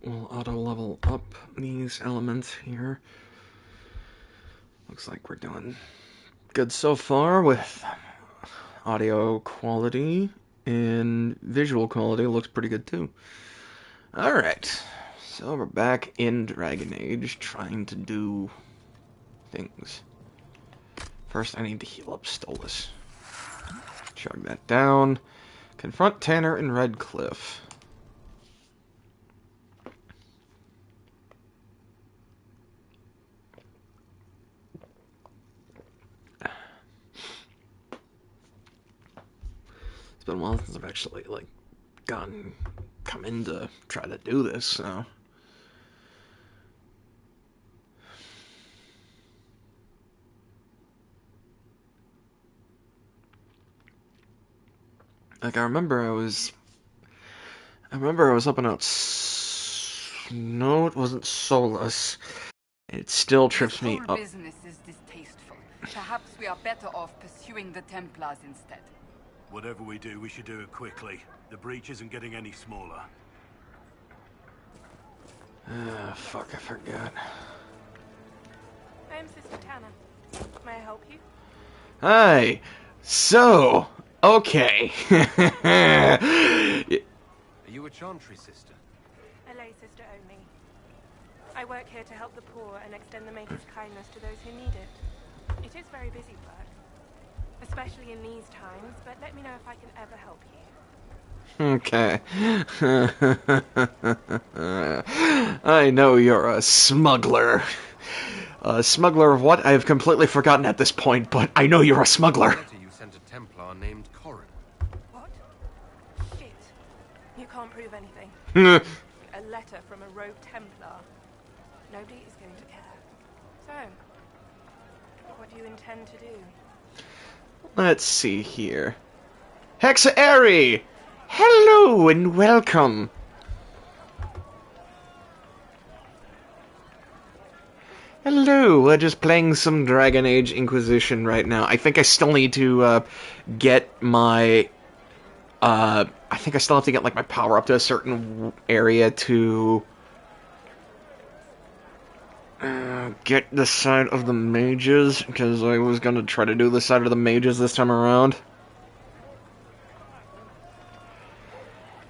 we'll auto level up these elements here. Looks like we're doing good so far with audio quality, and visual quality looks pretty good too. Alright, so we're back in Dragon Age trying to do things. First I need to heal up Stolas. Chug that down. Confront Tanner and Redcliffe. It's been a while since I've actually, come in to try to do this, so... Like, I remember I was up and out... No, it wasn't Solus. It still trips me up. This business is distasteful. Perhaps we are better off pursuing the Templars instead. Whatever we do, we should do it quickly. The breach isn't getting any smaller. Fuck, I forgot. I'm Sister Tanner. May I help you? Hi! So, okay. Are you a Chantry sister? A lay sister only. I work here to help the poor and extend the Maker's kindness to those who need it. It is very busy work, especially in these times, but let me know if I can ever help you. Okay. I know you're a smuggler. A smuggler of what? I have completely forgotten at this point, but I know you're a smuggler. You sent a Templar named Corrin. What? Shit. You can't prove anything. A letter from a rogue Templar. Nobody is going to care. So, what do you intend to do? Let's see here. Hexa-Airy! Hello and welcome! Hello, we're just playing some Dragon Age Inquisition right now. I think I still need to get my... I think I still have to get like my power up to a certain area to... get the side of the mages, because I was gonna try to do the side of the mages this time around.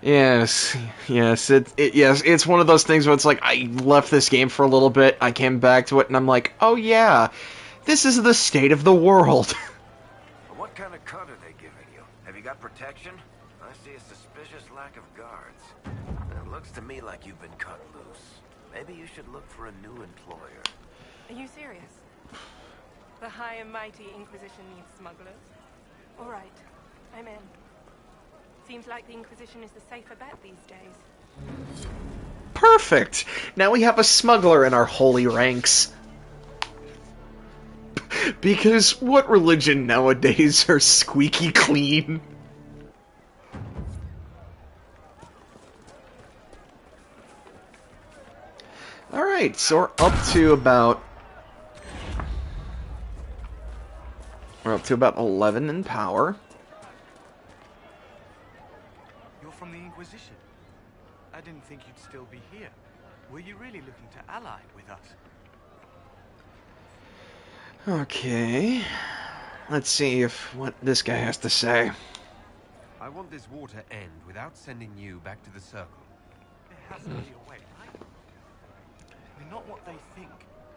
Yes, it's one of those things where it's like, I left this game for a little bit, I came back to it, and I'm like, oh yeah, this is the state of the world. What kind of cut are they giving you? Have you got protection? I see a suspicious lack of guards. It looks to me like you've been cut loose. Maybe you should look for a new employer. Are you serious? The high and mighty Inquisition needs smugglers? Alright, I'm in. Seems like the Inquisition is the safer bet these days. Perfect! Now we have a smuggler in our holy ranks. Because what religion nowadays are squeaky clean? Alright, so we're up to about... We're up to about 11 in power. You're from the Inquisition. I didn't think you'd still be here. Were you really looking to ally with us? Okay. Let's see what this guy has to say. I want this war to end without sending you back to the Circle. There has to be a way, right? We're not what they think.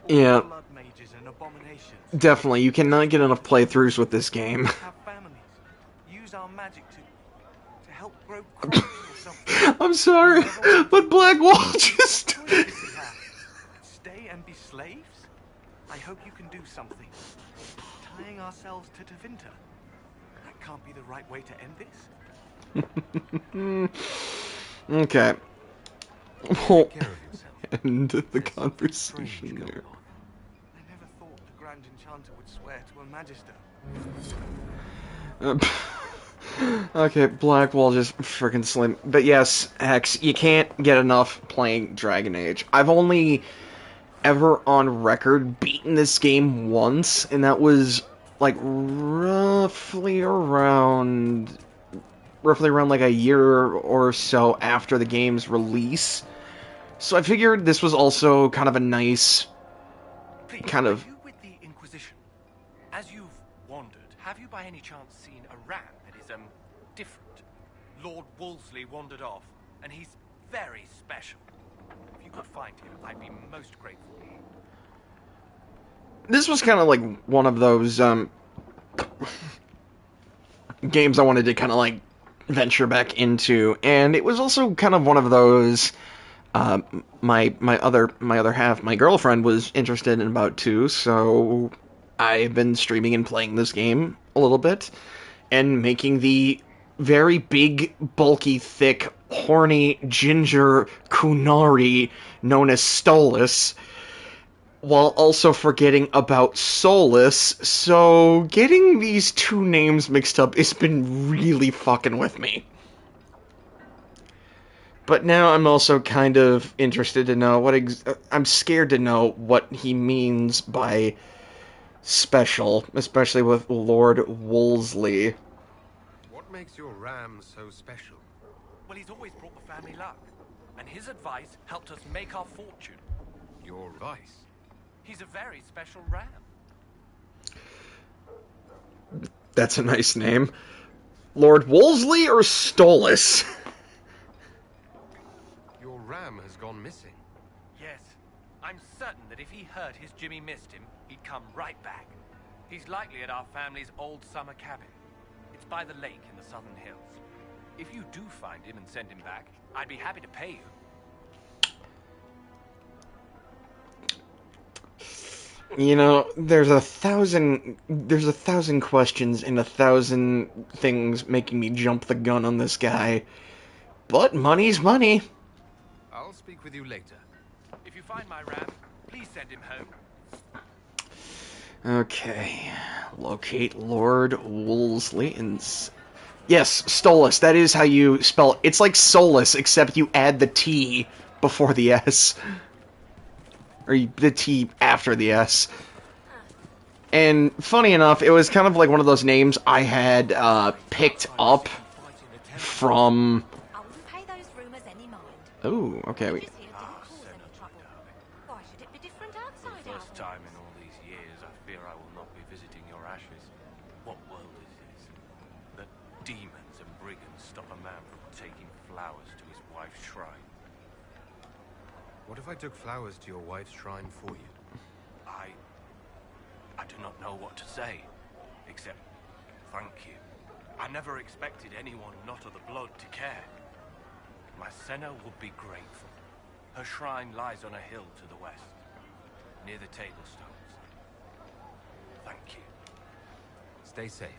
Yeah. Blood mages and abominations. Definitely, you cannot get enough playthroughs with this game. Have families. Use our magic to help grow crops or something. I'm sorry, but Blackwall just... Stay and be slaves? I hope you can do something. Tying ourselves to Tevinter. That can't be the right way to end this. Okay. We'll end the conversation there. I never thought the Grand Enchanter would swear to a Magister. Okay, Blackwall just freaking slim. But yes, Hex, you can't get enough playing Dragon Age. I've only ever on record beaten this game once, and that was like roughly around like a year or so after the game's release. So I figured this was also kind of a nice Please, kind of... are you with the Inquisition? As you've wandered, have you by any chance seen a ram that is, different? Lord Wolseley wandered off, and he's very special. If you could find him, I'd be most grateful. This was kind of like one of those, games I wanted to kind of, like, venture back into, and it was also kind of one of those, my other half, my girlfriend, was interested in about too, so I've been streaming and playing this game a little bit, and making the very big, bulky, thick, horny, ginger Kunari known as Stolas, while also forgetting about Solus, so getting these two names mixed up has been really fucking with me. But now I'm also kind of interested to know I'm scared to know what he means by special, especially with Lord Wolseley. What makes your ram so special? Well, he's always brought the family luck, and his advice helped us make our fortune. Your advice? He's a very special ram. That's a nice name. Lord Wolseley or Stolas? Your ram has gone missing. Yes, I'm certain that if he heard his Jimmy missed him, he'd come right back. He's likely at our family's old summer cabin. It's by the lake in the southern hills. If you do find him and send him back, I'd be happy to pay you. You know, there's a thousand questions and 1,000 things making me jump the gun on this guy. But money's money. I'll speak with you later. If you find my ram, please send him home. Okay. Locate Lord Wolseley and... Yes, Stolas. That is how you spell it. It's like Solus, except you add the T before the S. Or the T after the S. And funny enough, it was kind of like one of those names I had picked up from... I wouldn't pay those rumors any mind. Oh, okay. Just here didn't cause any trouble. Why should it be different outside our First time in all these years, I fear I will not be visiting your ashes. What world is this? That demons and brigands stop a man from taking flowers to his wife's shrine. What if I took flowers to your wife's shrine for you? I do not know what to say, except thank you. I never expected anyone not of the blood to care. My Senna would be grateful. Her shrine lies on a hill to the west, near the Tablestones. Thank you. Stay safe.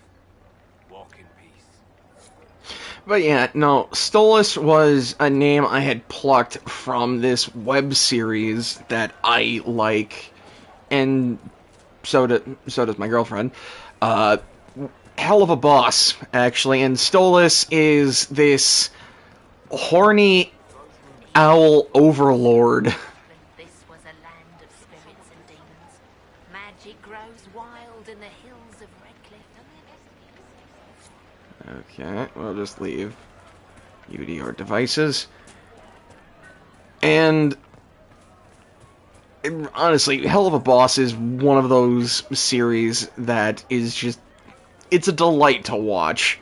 Walk in peace. But yeah, no, Stolas was a name I had plucked from this web series that I like, and so does my girlfriend. Hell of a Boss, actually, and Stolas is this horny owl overlord. This was a land of spirits and demons. Magic grows wild in the hills of Redcliffe. Okay, we'll just leave you to your devices. And honestly, Hell of a Boss is one of those series that is just... It's a delight to watch.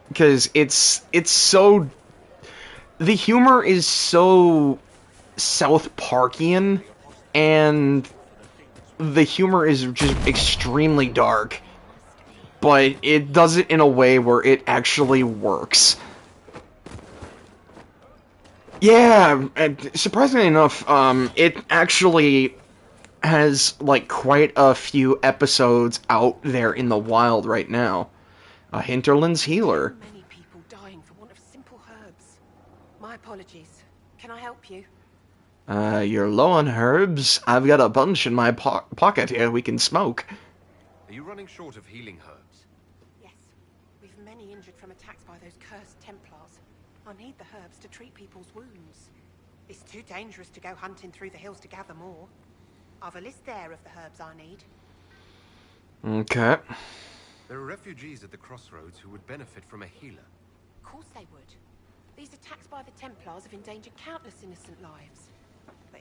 Because it's so... The humor is so South Parkian, and the humor is just extremely dark. But it does it in a way where it actually works. Yeah, surprisingly enough, it actually has, like, quite a few episodes out there in the wild right now. A Hinterland's Healer. Many people dying for want of simple herbs. My apologies. Can I help you? You're low on herbs. I've got a bunch in my pocket here we can smoke. Are you running short of healing herbs? Yes. We've many injured from attacks by those cursed Templars. I need the herbs to treat people's wounds. It's too dangerous to go hunting through the hills to gather more. I've a list there of the herbs I need. Okay. There are refugees at the crossroads who would benefit from a healer. Of course they would. These attacks by the Templars have endangered countless innocent lives.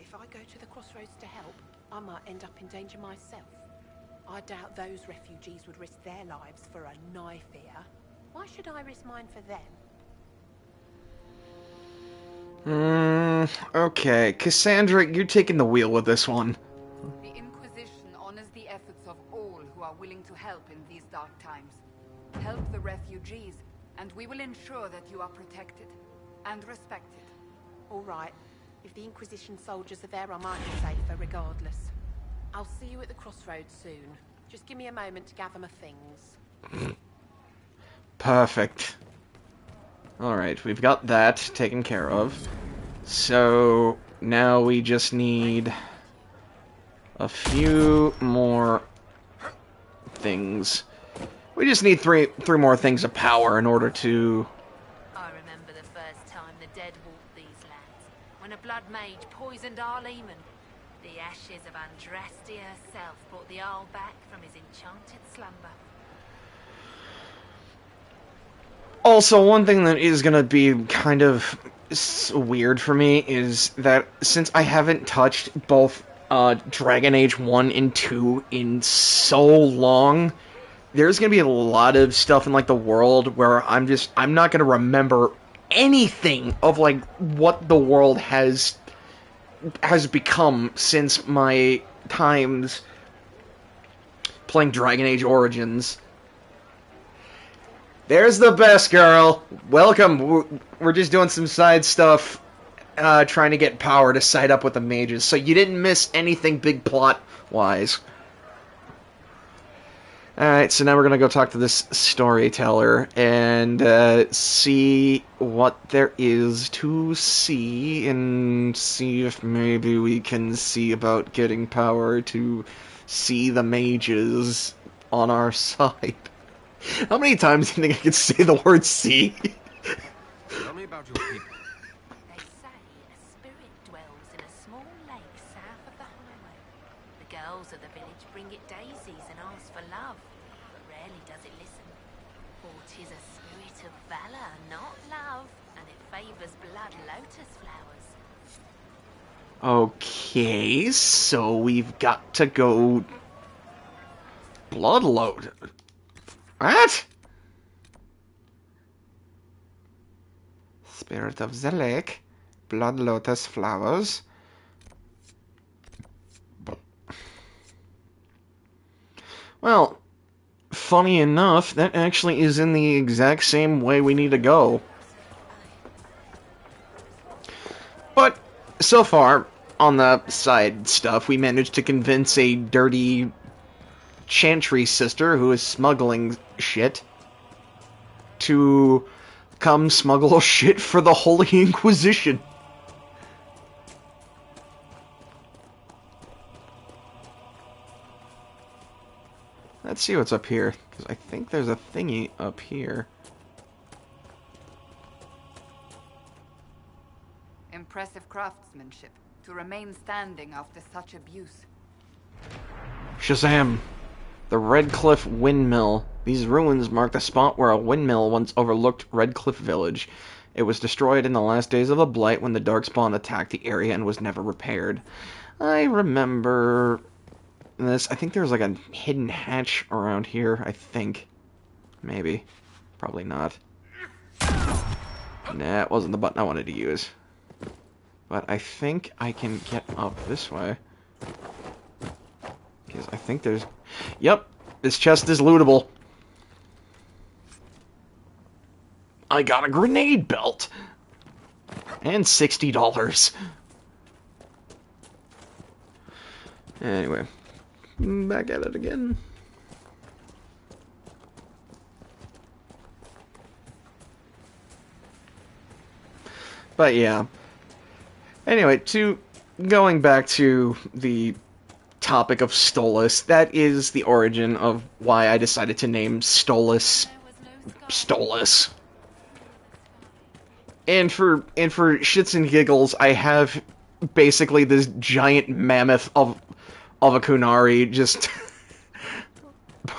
if I go to the crossroads to help, I might end up in danger myself. I doubt those refugees would risk their lives for a knife here. Why should I risk mine for them? Okay. Cassandra, you're taking the wheel with this one. The Inquisition honors the efforts of all who are willing to help in these dark times. Help the refugees, and we will ensure that you are protected and respected. All right. If the Inquisition soldiers are there, I might be safer regardless. I'll see you at the crossroads soon. Just give me a moment to gather my things. Perfect. Alright, we've got that taken care of. So, now we just need a few more things. We just need three more things of power in order to... I remember the first time the dead walked these lands, when a blood mage poisoned our Lehman. The ashes of Andraste herself brought the Arl back from his enchanted slumber. Also, one thing that is gonna be kind of weird for me is that since I haven't touched both Dragon Age 1 and 2 in so long, there's gonna be a lot of stuff in like the world where I'm not gonna remember anything of like what the world has become since my times playing Dragon Age Origins. There's the best girl. Welcome. We're just doing some side stuff, trying to get power to side up with the mages, so you didn't miss anything big plot-wise. Alright, so now we're gonna go talk to this storyteller and see what there is to see, and see if maybe we can see about getting power to see the mages on our side. How many times do you think I could say the word see? Tell me about your people. They say a spirit dwells in a small lake south of the highway. The girls of the village bring it daisies and ask for love, but rarely does it listen. For 'tis a spirit of valor, not love, and it favors blood lotus flowers. Okay, so we've got to go... Bloodload. What? Spirit of the lake, blood lotus flowers. Well, funny enough, that actually is in the exact same way we need to go. But, so far, on the side stuff, we managed to convince a dirty Chantry sister who is smuggling shit to come smuggle shit for the Holy Inquisition. Let's see what's up here, because I think there's a thingy up here. Impressive craftsmanship to remain standing after such abuse. Shazam! The Red Cliff Windmill. These ruins mark the spot where a windmill once overlooked Red Cliff Village. It was destroyed in the last days of the Blight when the Darkspawn attacked the area and was never repaired. I remember this. I think there was like a hidden hatch around here, I think. Maybe. Probably not. Nah, it wasn't the button I wanted to use. But I think I can get up this way. Because I think there's... Yep, this chest is lootable. I got a grenade belt! And $60. Anyway, back at it again. But yeah. Anyway, going back to the topic of Stolas, that is the origin of why I decided to name Stolas Stolas. And for shits and giggles, I have basically this giant mammoth of a Kunari just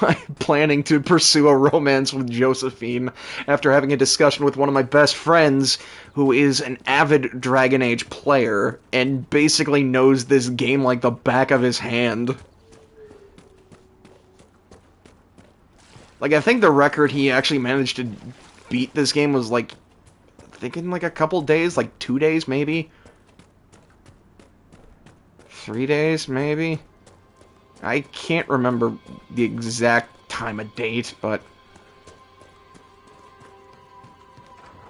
I'm planning to pursue a romance with Josephine after having a discussion with one of my best friends who is an avid Dragon Age player and basically knows this game like the back of his hand. Like, I think the record he actually managed to beat this game was, like, I think in, like, a couple days, like 2 days, maybe? 3 days, maybe? I can't remember the exact time of date, but...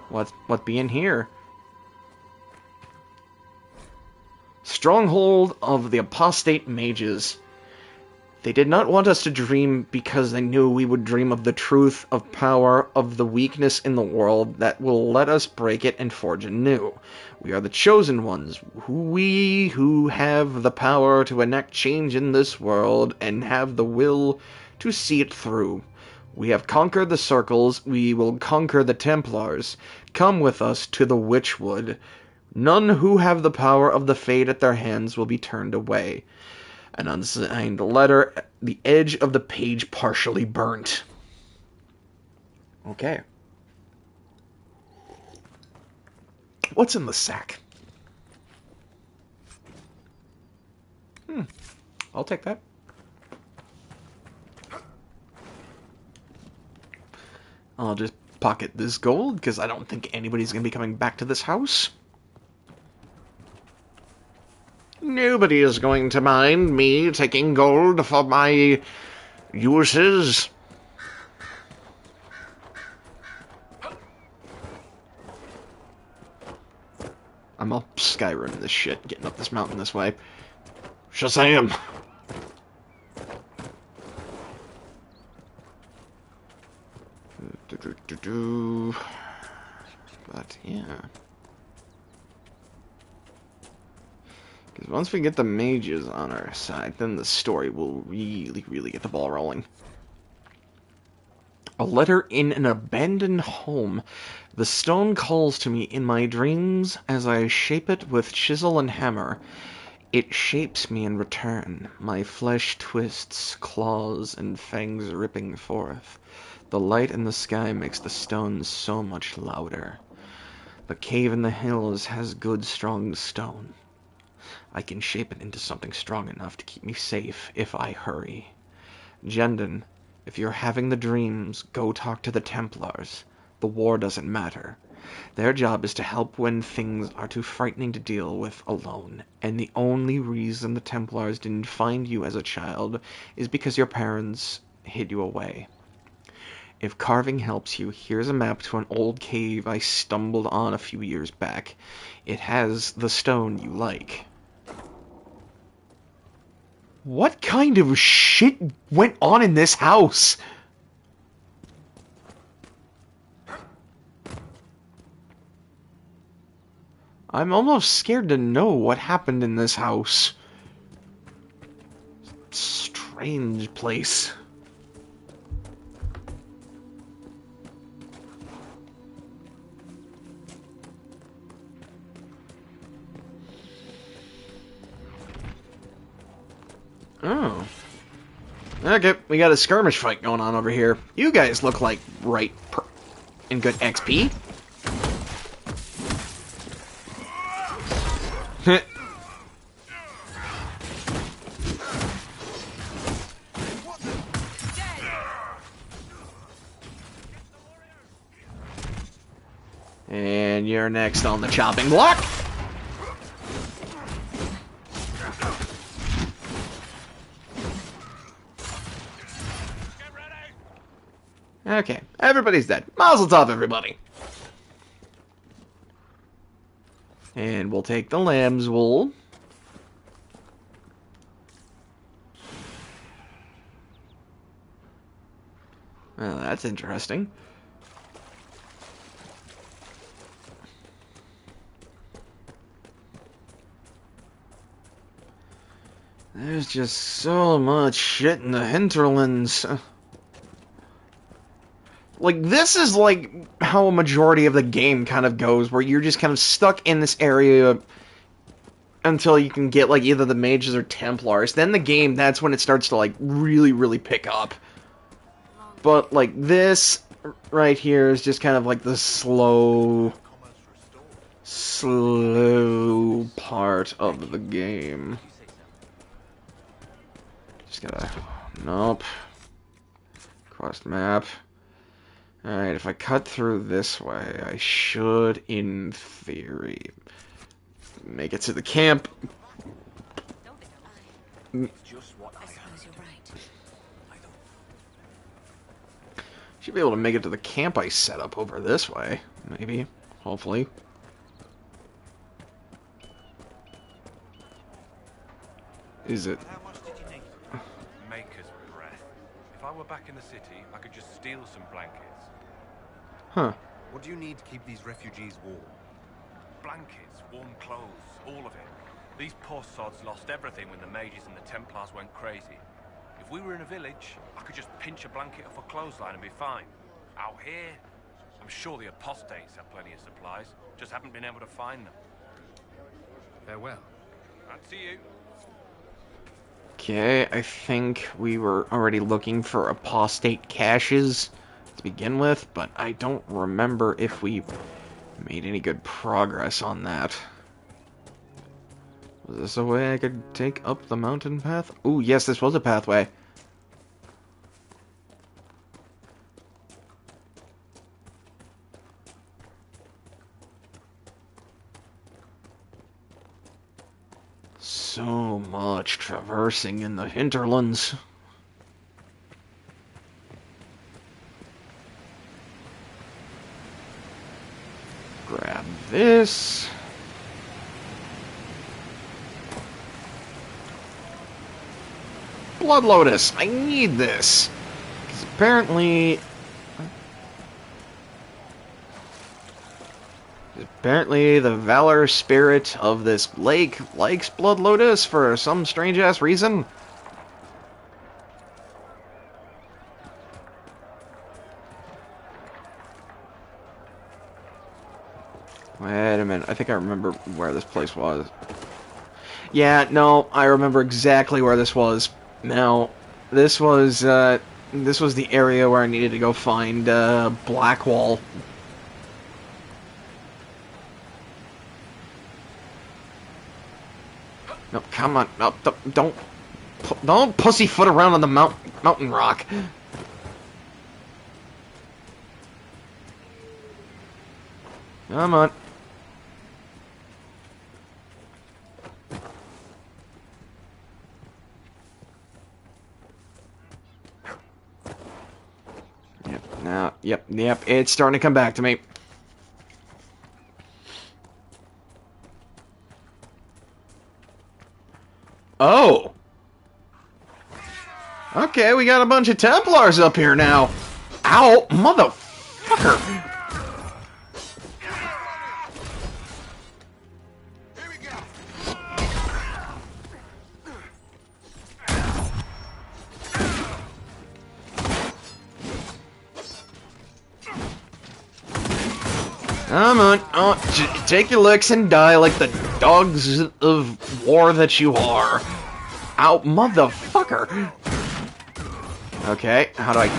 What be in here? Stronghold of the Apostate Mages. They did not want us to dream because they knew we would dream of the truth, of power, of the weakness in the world that will let us break it and forge anew. We are the chosen ones, who have the power to enact change in this world and have the will to see it through. We have conquered the circles, we will conquer the Templars. Come with us to the Witchwood. None who have the power of the Fade at their hands will be turned away. An unsigned letter, the edge of the page partially burnt. Okay. What's in the sack? I'll take that. I'll just pocket this gold, because I don't think anybody's going to be coming back to this house. Nobody is going to mind me taking gold for my uses. I'm all Skyrim this shit, getting up this mountain this way. Shazam! But, yeah. Because once we get the mages on our side, then the story will really get the ball rolling. A letter in an abandoned home. The stone calls to me in my dreams as I shape it with chisel and hammer. It shapes me in return. My flesh twists, claws and fangs ripping forth. The light in the sky makes the stones so much louder. The cave in the hills has good strong stone. I can shape it into something strong enough to keep me safe if I hurry. Jendon, if you're having the dreams, go talk to the Templars. The war doesn't matter. Their job is to help when things are too frightening to deal with alone. And the only reason the Templars didn't find you as a child is because your parents hid you away. If carving helps you, here's a map to an old cave I stumbled on a few years back. It has the stone you like. What kind of shit went on in this house? I'm almost scared to know what happened in this house. Strange place. Oh. Okay, we got a skirmish fight going on over here. You guys look like in good XP. And you're next on the chopping block. Okay, everybody's dead. Mazel tov, everybody. And we'll take the lamb's wool. Well, that's interesting. There's just so much shit in the hinterlands. Like, this is like how a majority of the game kind of goes, where you're just kind of stuck in this area until you can get, like, either the mages or Templars. Then the game, that's when it starts to, like, really pick up. But, like, this right here is just kind of like the slow part of the game. Just gotta... Nope. Quest map. Alright, if I cut through this way, I should, in theory, make it to the camp. Should be able to make it to the camp I set up over this way. Maybe. Hopefully. Is it? How much did you need? Maker's breath. If I were back in the city, I could just steal some blankets. Huh. What do you need to keep these refugees warm? Blankets, warm clothes, all of it. These poor sods lost everything when the mages and the Templars went crazy. If we were in a village, I could just pinch a blanket off a clothesline and be fine. Out here, I'm sure the apostates have plenty of supplies, just haven't been able to find them. Farewell. I'd see you. Okay, I think we were already looking for apostate caches to begin with, but I don't remember if we made any good progress on that. Was this a way I could take up the mountain path? Ooh, yes, this was a pathway. So much traversing in the hinterlands. Grab this. Blood Lotus, I need this. Because apparently the Valor Spirit of this lake likes Blood Lotus for some strange-ass reason. Wait a minute, I think I remember where this place was. Yeah, no, I remember exactly where this was. Now, this was the area where I needed to go find Blackwall. No, come on, no, don't pussyfoot around on the mountain rock. Come on. Yep, it's starting to come back to me. Oh! Okay, we got a bunch of Templars up here now. Ow, motherfucker! Come on, take your licks and die like the dogs of war that you are. Ow, motherfucker! Okay, how do I...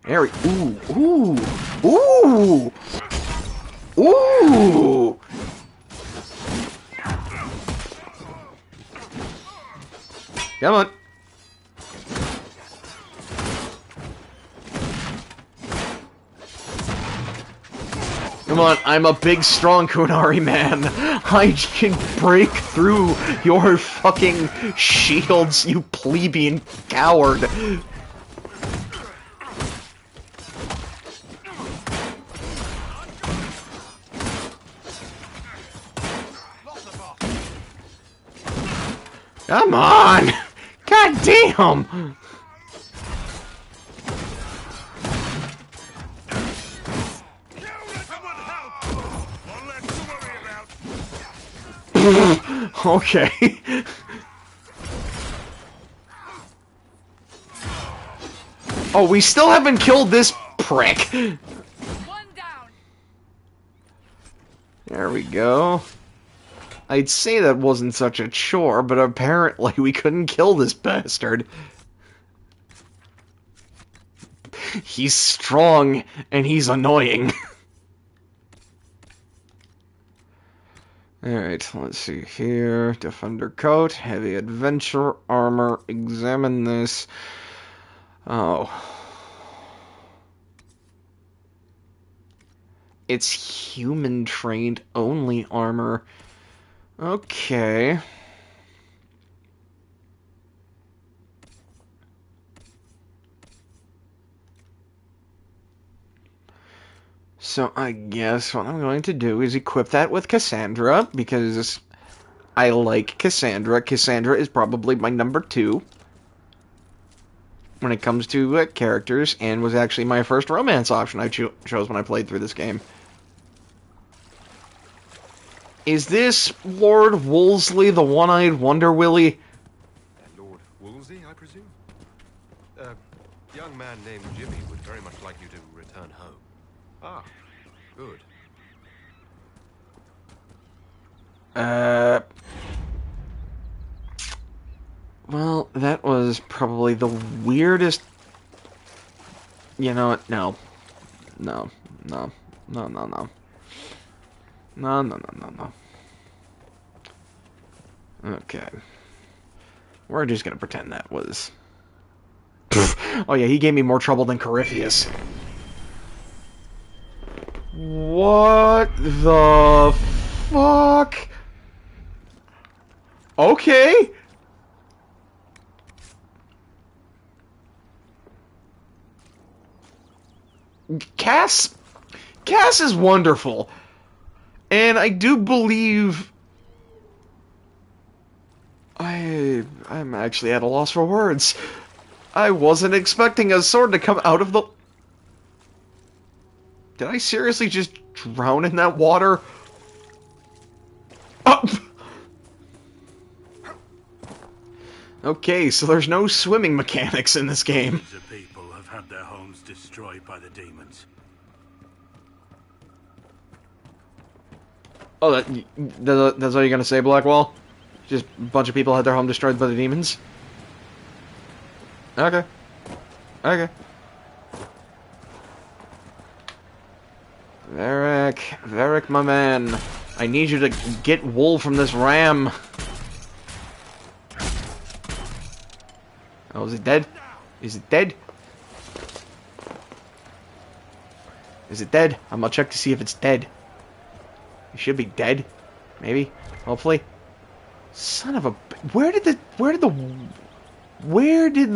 There we... Ooh! Come on. Come on, I'm a big, strong Kunari man. I can break through your fucking shields, you plebeian coward. Come on! God damn! Okay. Oh, we still haven't killed this prick. One down. There we go. I'd say that wasn't such a chore, but apparently we couldn't kill this bastard. He's strong, and he's annoying. Alright, let's see here. Defender coat, heavy adventure, armor. Examine this. Oh. It's human trained only armor. Okay. So I guess what I'm going to do is equip that with Cassandra, because I like Cassandra. Cassandra is probably my number 2 when it comes to characters, and was actually my first romance option I chose when I played through this game. Is this Lord Wolseley, the one-eyed Wonder Willy? Lord Wolsey, I presume? A young man named Jimmy would very much like you to return home. Ah, good. Well, that was probably the weirdest... You know what? No. No. No. No, no, no. No, no, no, no, no. Okay. We're just gonna pretend that was... Oh yeah, he gave me more trouble than Corypheus. What the fuck? Okay. Cass is wonderful. And I do believe I'm actually at a loss for words. I wasn't expecting a sword to come out of the... Did I seriously just drown in that water? Oh! Okay, so there's no swimming mechanics in this game. The people have had their homes destroyed by the demons. Oh, that's all you're gonna say, Blackwall? Just a bunch of people had their home destroyed by the demons? Okay. Okay. Varric, my man. I need you to get wool from this ram. Oh, is it dead? Is it dead? Is it dead? I'm gonna check to see if it's dead. It should be dead. Maybe. Hopefully. Son of a... Where did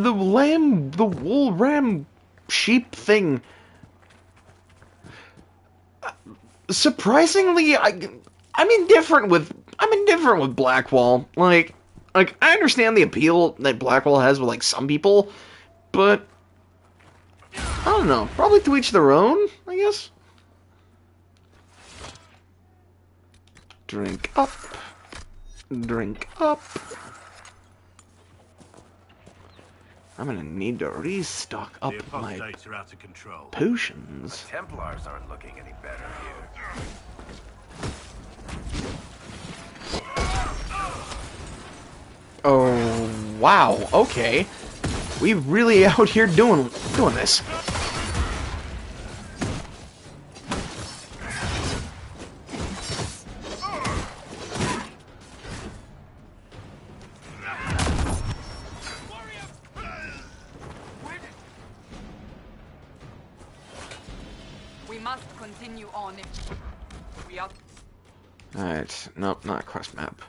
the wool ram sheep thing... Surprisingly, I'm indifferent with Blackwall. Like I understand the appeal that Blackwall has with like some people, but I don't know. Probably to each their own, I guess. Drink up. Drink up. I'm gonna need to restock up The my apostates are out of control. potions. The Templars aren't looking any better here. Oh, wow, okay. We really out here doing this. We must continue on if we are... Alright, nope, not quest map.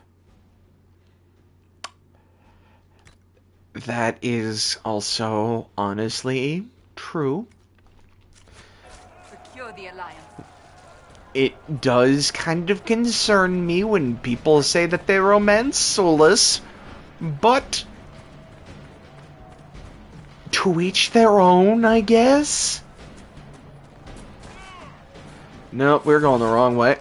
That is also, honestly, true. Secure the Alliance. It does kind of concern me when people say that they romance soulless, but to each their own, I guess? Nope, we're going the wrong way.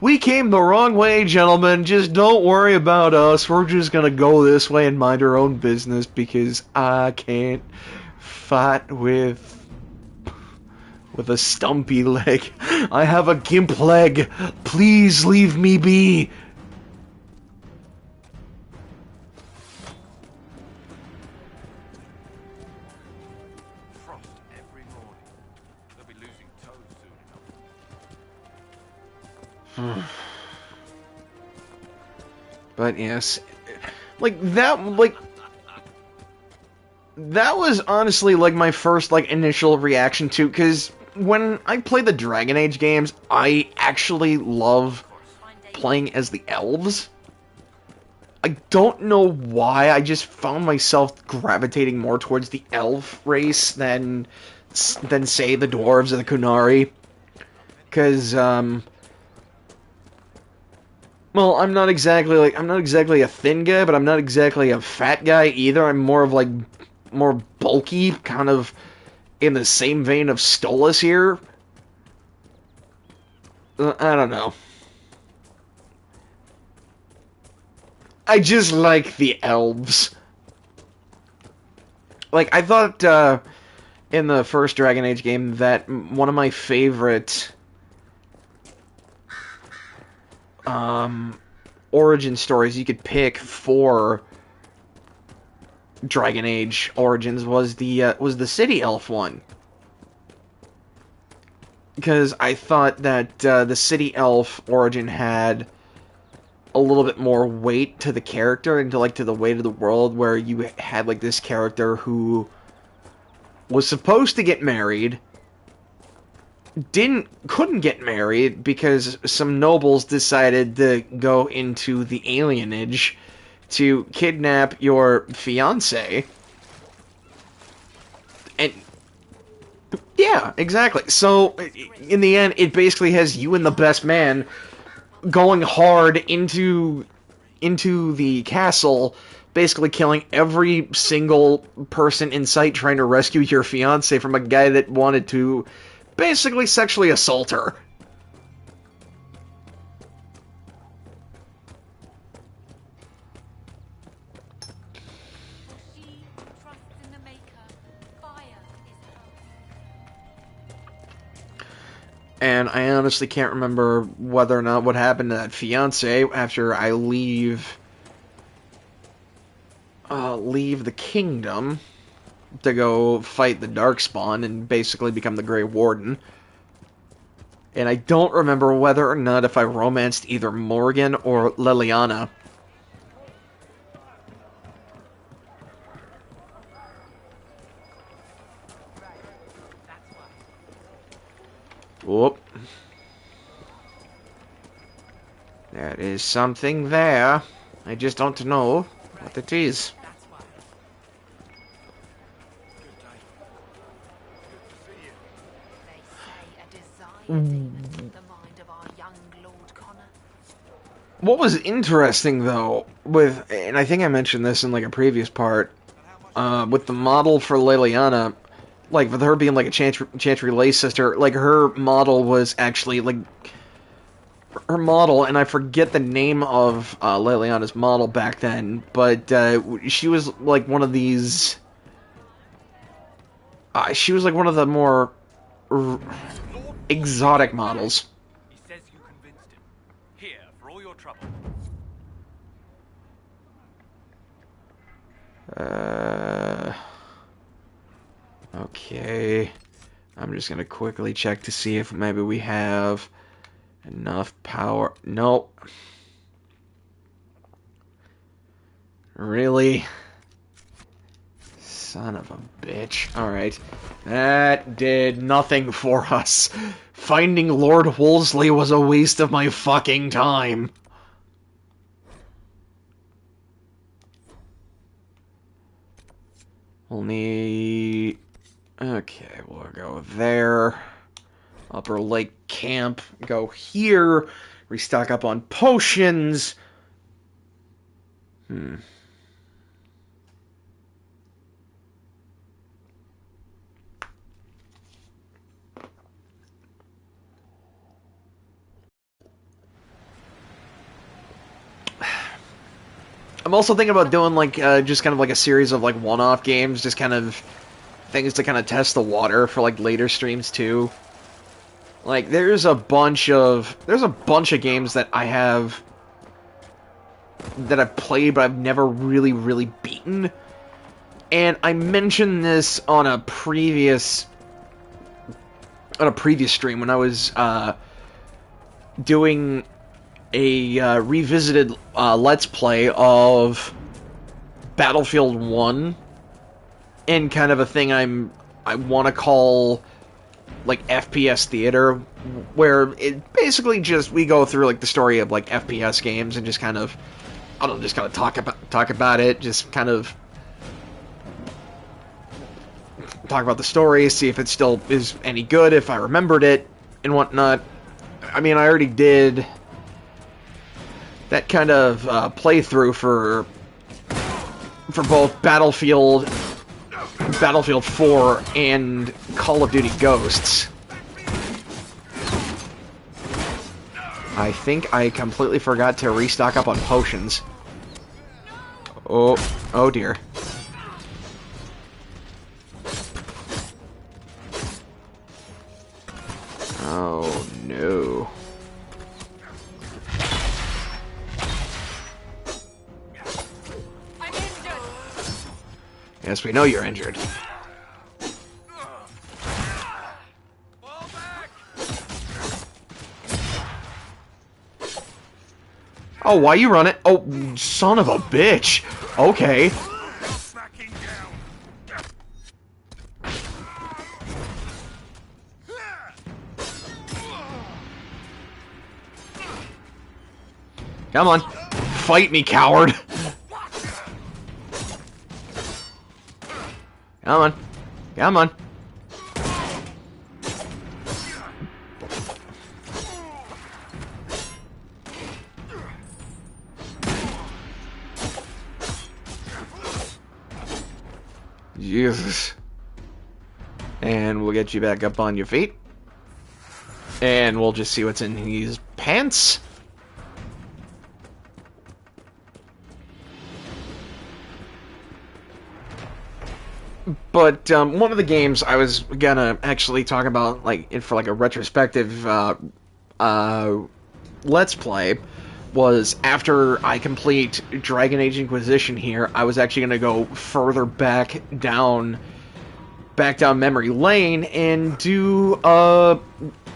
We came the wrong way, gentlemen. Just don't worry about us. We're just gonna go this way and mind our own business because I can't fight with a stumpy leg. I have a gimp leg. Please leave me be. But yes, that was honestly like my first like initial reaction to, because when I play the Dragon Age games, I actually love playing as the elves. I don't know why, I just found myself gravitating more towards the elf race than say the dwarves or the Kunari. Because well, I'm not exactly a thin guy, but I'm not exactly a fat guy either. I'm more of like more bulky, kind of in the same vein of Stolas here. I don't know. I just like the elves. Like, I thought in the first Dragon Age game that one of my favorite origin stories you could pick for Dragon Age Origins was the City Elf one, because I thought that the City Elf origin had a little bit more weight to the character and to the weight of the world, where you had like this character who was supposed to get married, couldn't get married because some nobles decided to go into the alienage to kidnap your fiance. And yeah, exactly. So in the end, it basically has you and the best man going hard into the castle, basically killing every single person in sight trying to rescue your fiance from a guy that wanted to basically sexually assault her. And I honestly can't remember whether or not what happened to that fiance after I leave the kingdom to go fight the Darkspawn and basically become the Grey Warden. And I don't remember whether or not if I romanced either Morgan or Liliana. Whoop. There is something there. I just don't know what it is. What was interesting, though, and I think I mentioned this in, like, a previous part, with the model for Liliana, like, with her being, like, a Chantry Lay sister, like, her model was actually, like, her model, and I forget the name of Liliana's model back then, but she was, like, one of these, she was, like, one of the more exotic models. He says you convinced him. Here, for all your trouble. Okay. I'm just gonna quickly check to see if maybe we have enough power. Nope. Really? Son of a bitch. Alright. That did nothing for us. Finding Lord Wolseley was a waste of my fucking time. We'll need... Okay, we'll go there. Upper Lake Camp. Go here. Restock up on potions. I'm also thinking about doing, like, just kind of like a series of, like, one-off games, just kind of things to kind of test the water for, like, later streams, too. Like, there's a bunch of games that I have, that I've played, but I've never really beaten. And I mentioned this on a previous stream when I was, doing a revisited Let's Play of Battlefield 1 in kind of a thing I want to call like FPS theater, where it basically just we go through like the story of like FPS games and just kind of I don't know, just kind of talk about it, just kind of talk about the story, see if it still is any good, if I remembered it and whatnot. I mean, I already did that kind of playthrough for both Battlefield 4 and Call of Duty Ghosts. I think I completely forgot to restock up on potions. Oh dear. Oh no. I'm injured. Yes, we know you're injured. Oh, why you run it? Oh, son of a bitch. Okay. Come on. Fight me, coward. Come on. Come on. Jesus. And we'll get you back up on your feet. And we'll just see what's in these pants. But one of the games I was gonna actually talk about, like for like a retrospective Let's Play, was after I complete Dragon Age Inquisition here, I was actually gonna go further back down memory lane and do a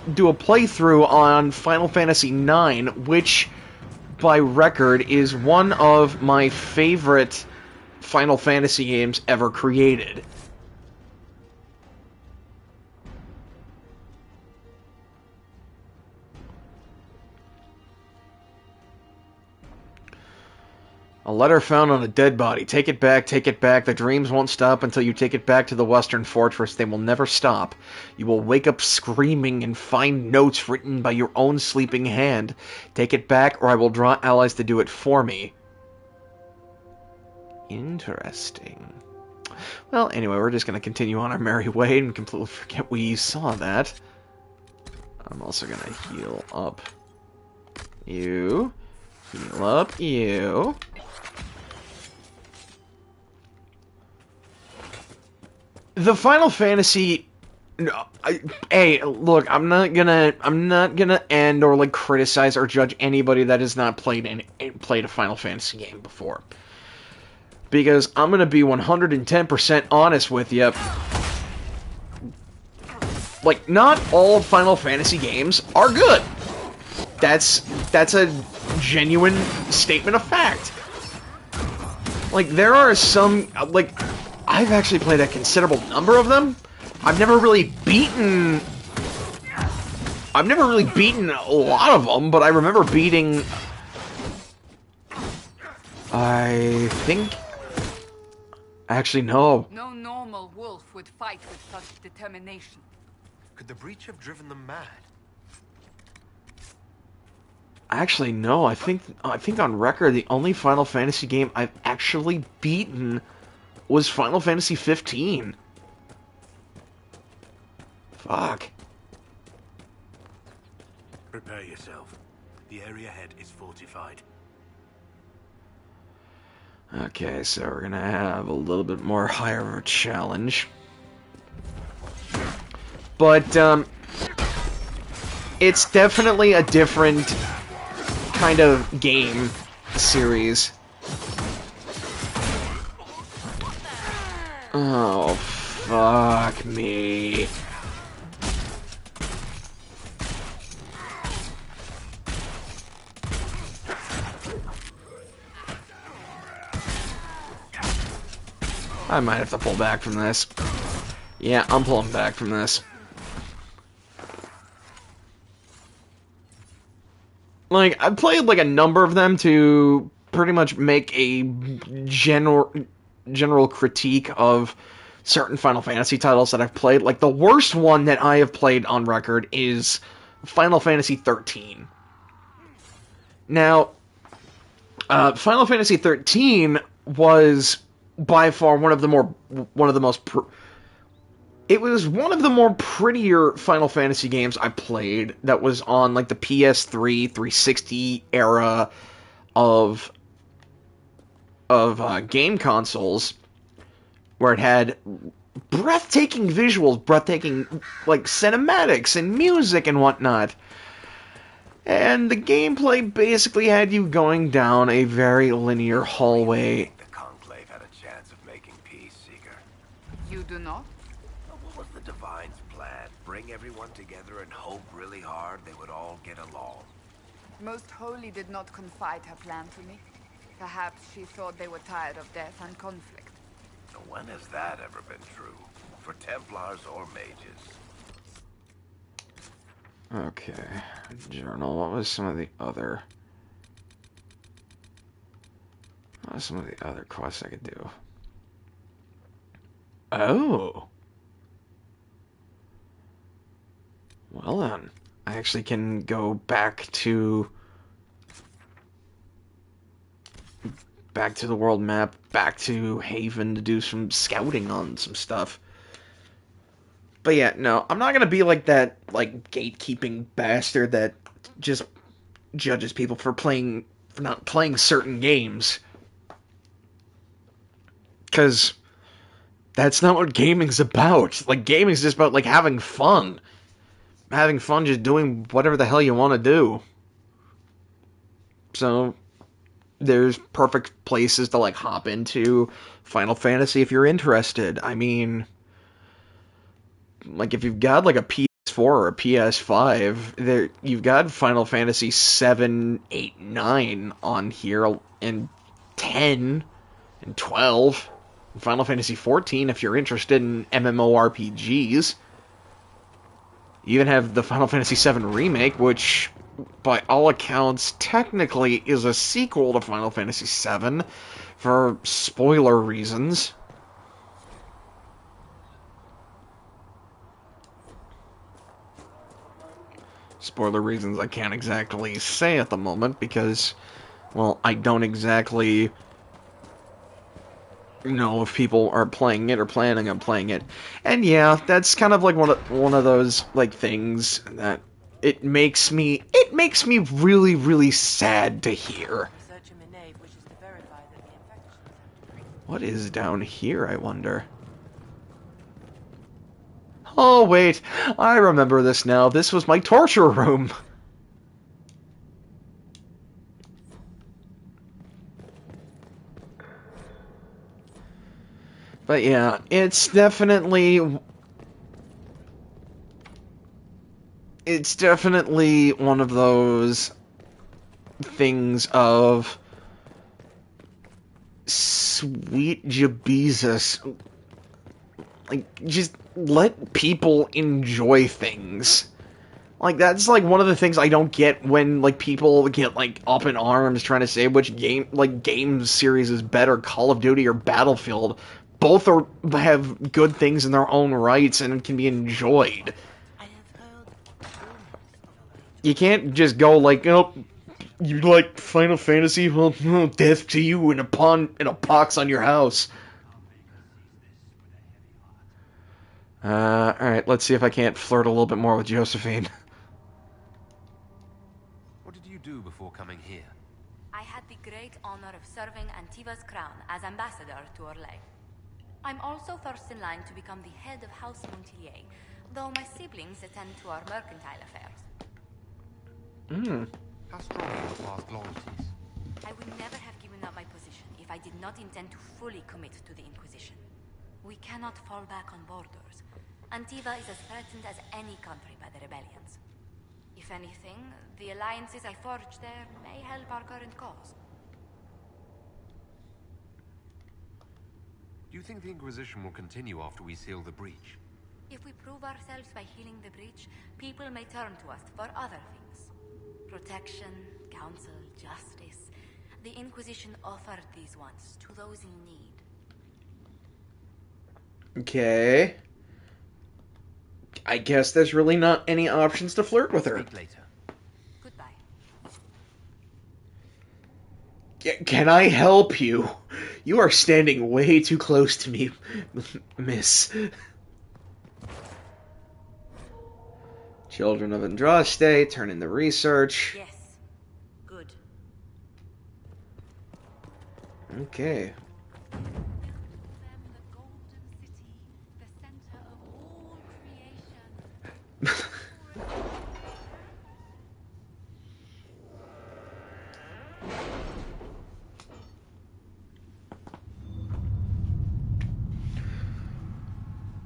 playthrough on Final Fantasy IX, which by record is one of my favorite Final Fantasy games ever created. A letter found on a dead body. Take it back, take it back. The dreams won't stop until you take it back to the Western Fortress. They will never stop. You will wake up screaming and find notes written by your own sleeping hand. Take it back, or I will draw allies to do it for me. Interesting. Well, anyway, we're just going to continue on our merry way and completely forget we saw that. I'm also going to heal up you. Heal up you. The Final Fantasy... hey, look, I'm not gonna end or like criticize or judge anybody that has not played a Final Fantasy game before. Because I'm going to be 110% honest with you. Like, not all Final Fantasy games are good. That's a genuine statement of fact. Like, there are some, like, I've actually played a considerable number of them. I've never really beaten a lot of them, but I remember beating, I think... Actually, no. No normal wolf would fight with such determination. Could the breach have driven them mad? Actually, no. I think on record, the only Final Fantasy game I've actually beaten was Final Fantasy 15. Fuck. Prepare yourself. The area ahead is fortified. Okay, so we're gonna have a little bit more higher of a challenge. But, it's definitely a different kind of game series. Oh, fuck me. I might have to pull back from this. Yeah, I'm pulling back from this. Like, I've played, like, a number of them to pretty much make a general critique of certain Final Fantasy titles that I've played. Like, the worst one that I have played on record is Final Fantasy 13. Now, Final Fantasy 13 was by far one of the most it was one of the more prettier Final Fantasy games I played that was on like the PS3 360 era of game consoles, where it had breathtaking visuals, breathtaking like cinematics and music and whatnot. And the gameplay basically had you going down a very linear hallway. The Conclave had a chance of making peace, Seeker. You do not? What was the Divine's plan? Bring everyone together and hope really hard they would all get along. Most Holy did not confide her plan to me. Perhaps she thought they were tired of death and conflict. When has that ever been true? For Templars or mages? Okay, journal. What was some of the other quests I could do? Oh. Well then, I actually can go back to the world map, back to Haven to do some scouting on some stuff. But yeah, no, I'm not gonna be like that, like, gatekeeping bastard that just judges people for not playing certain games. Because that's not what gaming's about. Like, gaming's just about, like, having fun. Having fun just doing whatever the hell you want to do. So, there's perfect places to, like, hop into Final Fantasy if you're interested. I mean, like, if you've got, like, a PS4 or a PS5, you've got Final Fantasy 7, 8, 9 on here, and 10, and 12, and Final Fantasy 14 if you're interested in MMORPGs. You even have the Final Fantasy 7 Remake, which, by all accounts, technically is a sequel to Final Fantasy 7, for spoiler reasons. Spoiler reasons I can't exactly say at the moment, because, well, I don't exactly know if people are playing it or planning on playing it. And yeah, that's kind of like one of those, like, things that it makes me really, really sad to hear. What is down here, I wonder? Oh, wait, I remember this now. This was my torture room. But yeah, it's definitely one of those things of sweet Jesus. Like, just let people enjoy things. Like, that's, like, one of the things I don't get when, like, people get, like, up in arms trying to say which game series is better, Call of Duty or Battlefield. Both have good things in their own rights and can be enjoyed. You can't just go like, oh, you like Final Fantasy? Well, death to you and a pox on your house. Alright, let's see if I can't flirt a little bit more with Josephine. What did you do before coming here? I had the great honor of serving Antiva's crown as ambassador to Orlais. I'm also first in line to become the head of House Montier, though my siblings attend to our mercantile affairs. How strong are your past loyalties? I would never have given up my position if I did not intend to fully commit to the Inquisition. We cannot fall back on borders. Antiva is as threatened as any country by the rebellions. If anything, the alliances I forged there may help our current cause. Do you think the Inquisition will continue after we seal the breach? If we prove ourselves by healing the breach, people may turn to us for other things. Protection, counsel, justice. The Inquisition offered these once to those in need. Okay. I guess there's really not any options to flirt with her. Speak later. Goodbye. Can I help you? You are standing way too close to me, miss. Children of Andraste, turn in the research. Yes. Good. Okay.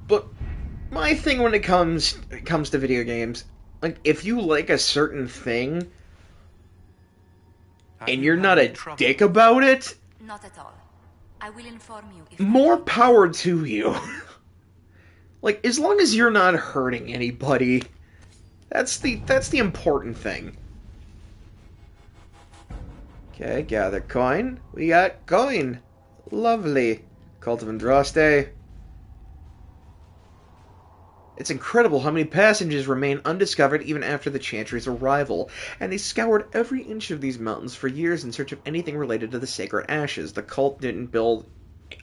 But my thing when it comes to video games, like, if you like a certain thing and you're not a dick about it, Not at all. I will inform you if more power to you. Like, as long as you're not hurting anybody, that's the important thing. Okay, gather coin. We got coin. Lovely. Cult of Andraste. It's incredible how many passages remain undiscovered even after the Chantry's arrival, and they scoured every inch of these mountains for years in search of anything related to the sacred ashes. The cult didn't build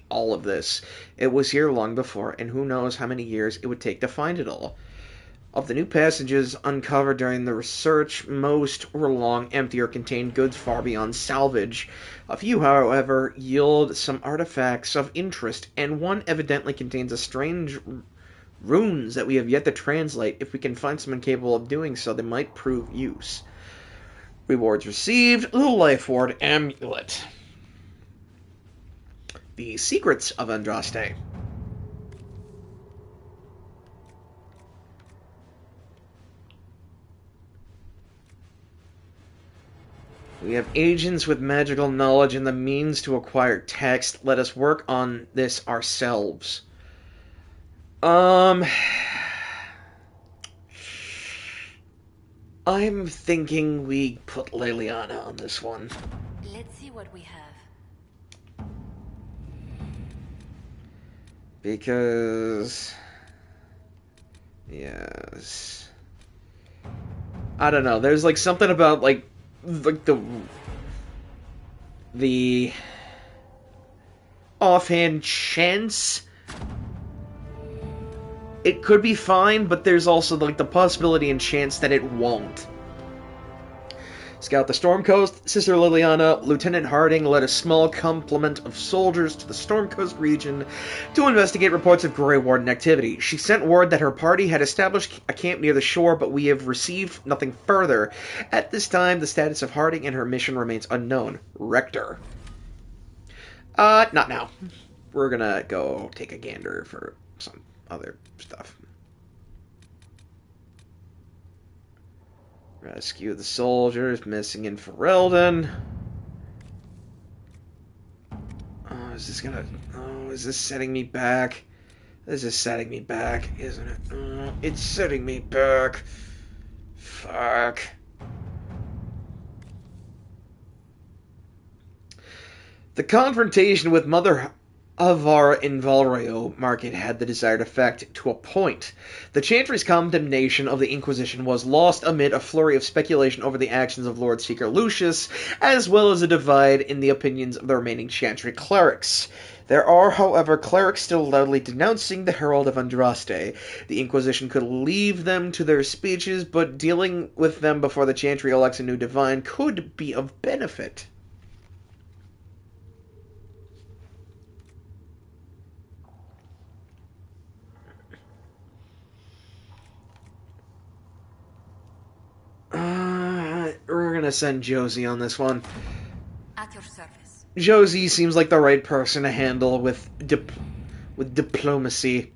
all of this. It was here long before, and who knows how many years it would take to find it all. Of the new passages uncovered during the research, most were long, empty, or contained goods far beyond salvage. A few, however, yield some artifacts of interest, and one evidently contains a strange runes that we have yet to translate. If we can find someone capable of doing so, they might prove use. Rewards received: the Life Ward Amulet. The Secrets of Andraste. We have agents with magical knowledge and the means to acquire text. Let us work on this ourselves. I'm thinking we put Liliana on this one. Let's see what we have. Because... yes... I don't know, there's like something about like the offhand chance it could be fine, but there's also like the possibility and chance that it won't. Scout the Storm Coast. Sister Liliana, Lieutenant Harding led a small complement of soldiers to the Storm Coast region to investigate reports of Grey Warden activity. She sent word that her party had established a camp near the shore, but we have received nothing further. At this time, the status of Harding and her mission remains unknown. Rector. Not now. We're gonna go take a gander for some other stuff. Rescue the soldiers missing in Ferelden. Oh, is this setting me back? This is setting me back, isn't it? It's setting me back. Fuck. The confrontation with Mother Avar in Valrio Market had the desired effect to a point. The Chantry's condemnation of the Inquisition was lost amid a flurry of speculation over the actions of Lord Seeker Lucius, as well as a divide in the opinions of the remaining Chantry clerics. There are, however, clerics still loudly denouncing the Herald of Andraste. The Inquisition could leave them to their speeches, but dealing with them before the Chantry elects a new divine could be of benefit. We're gonna send Josie on this one. At your service. Josie seems like the right person to handle with diplomacy.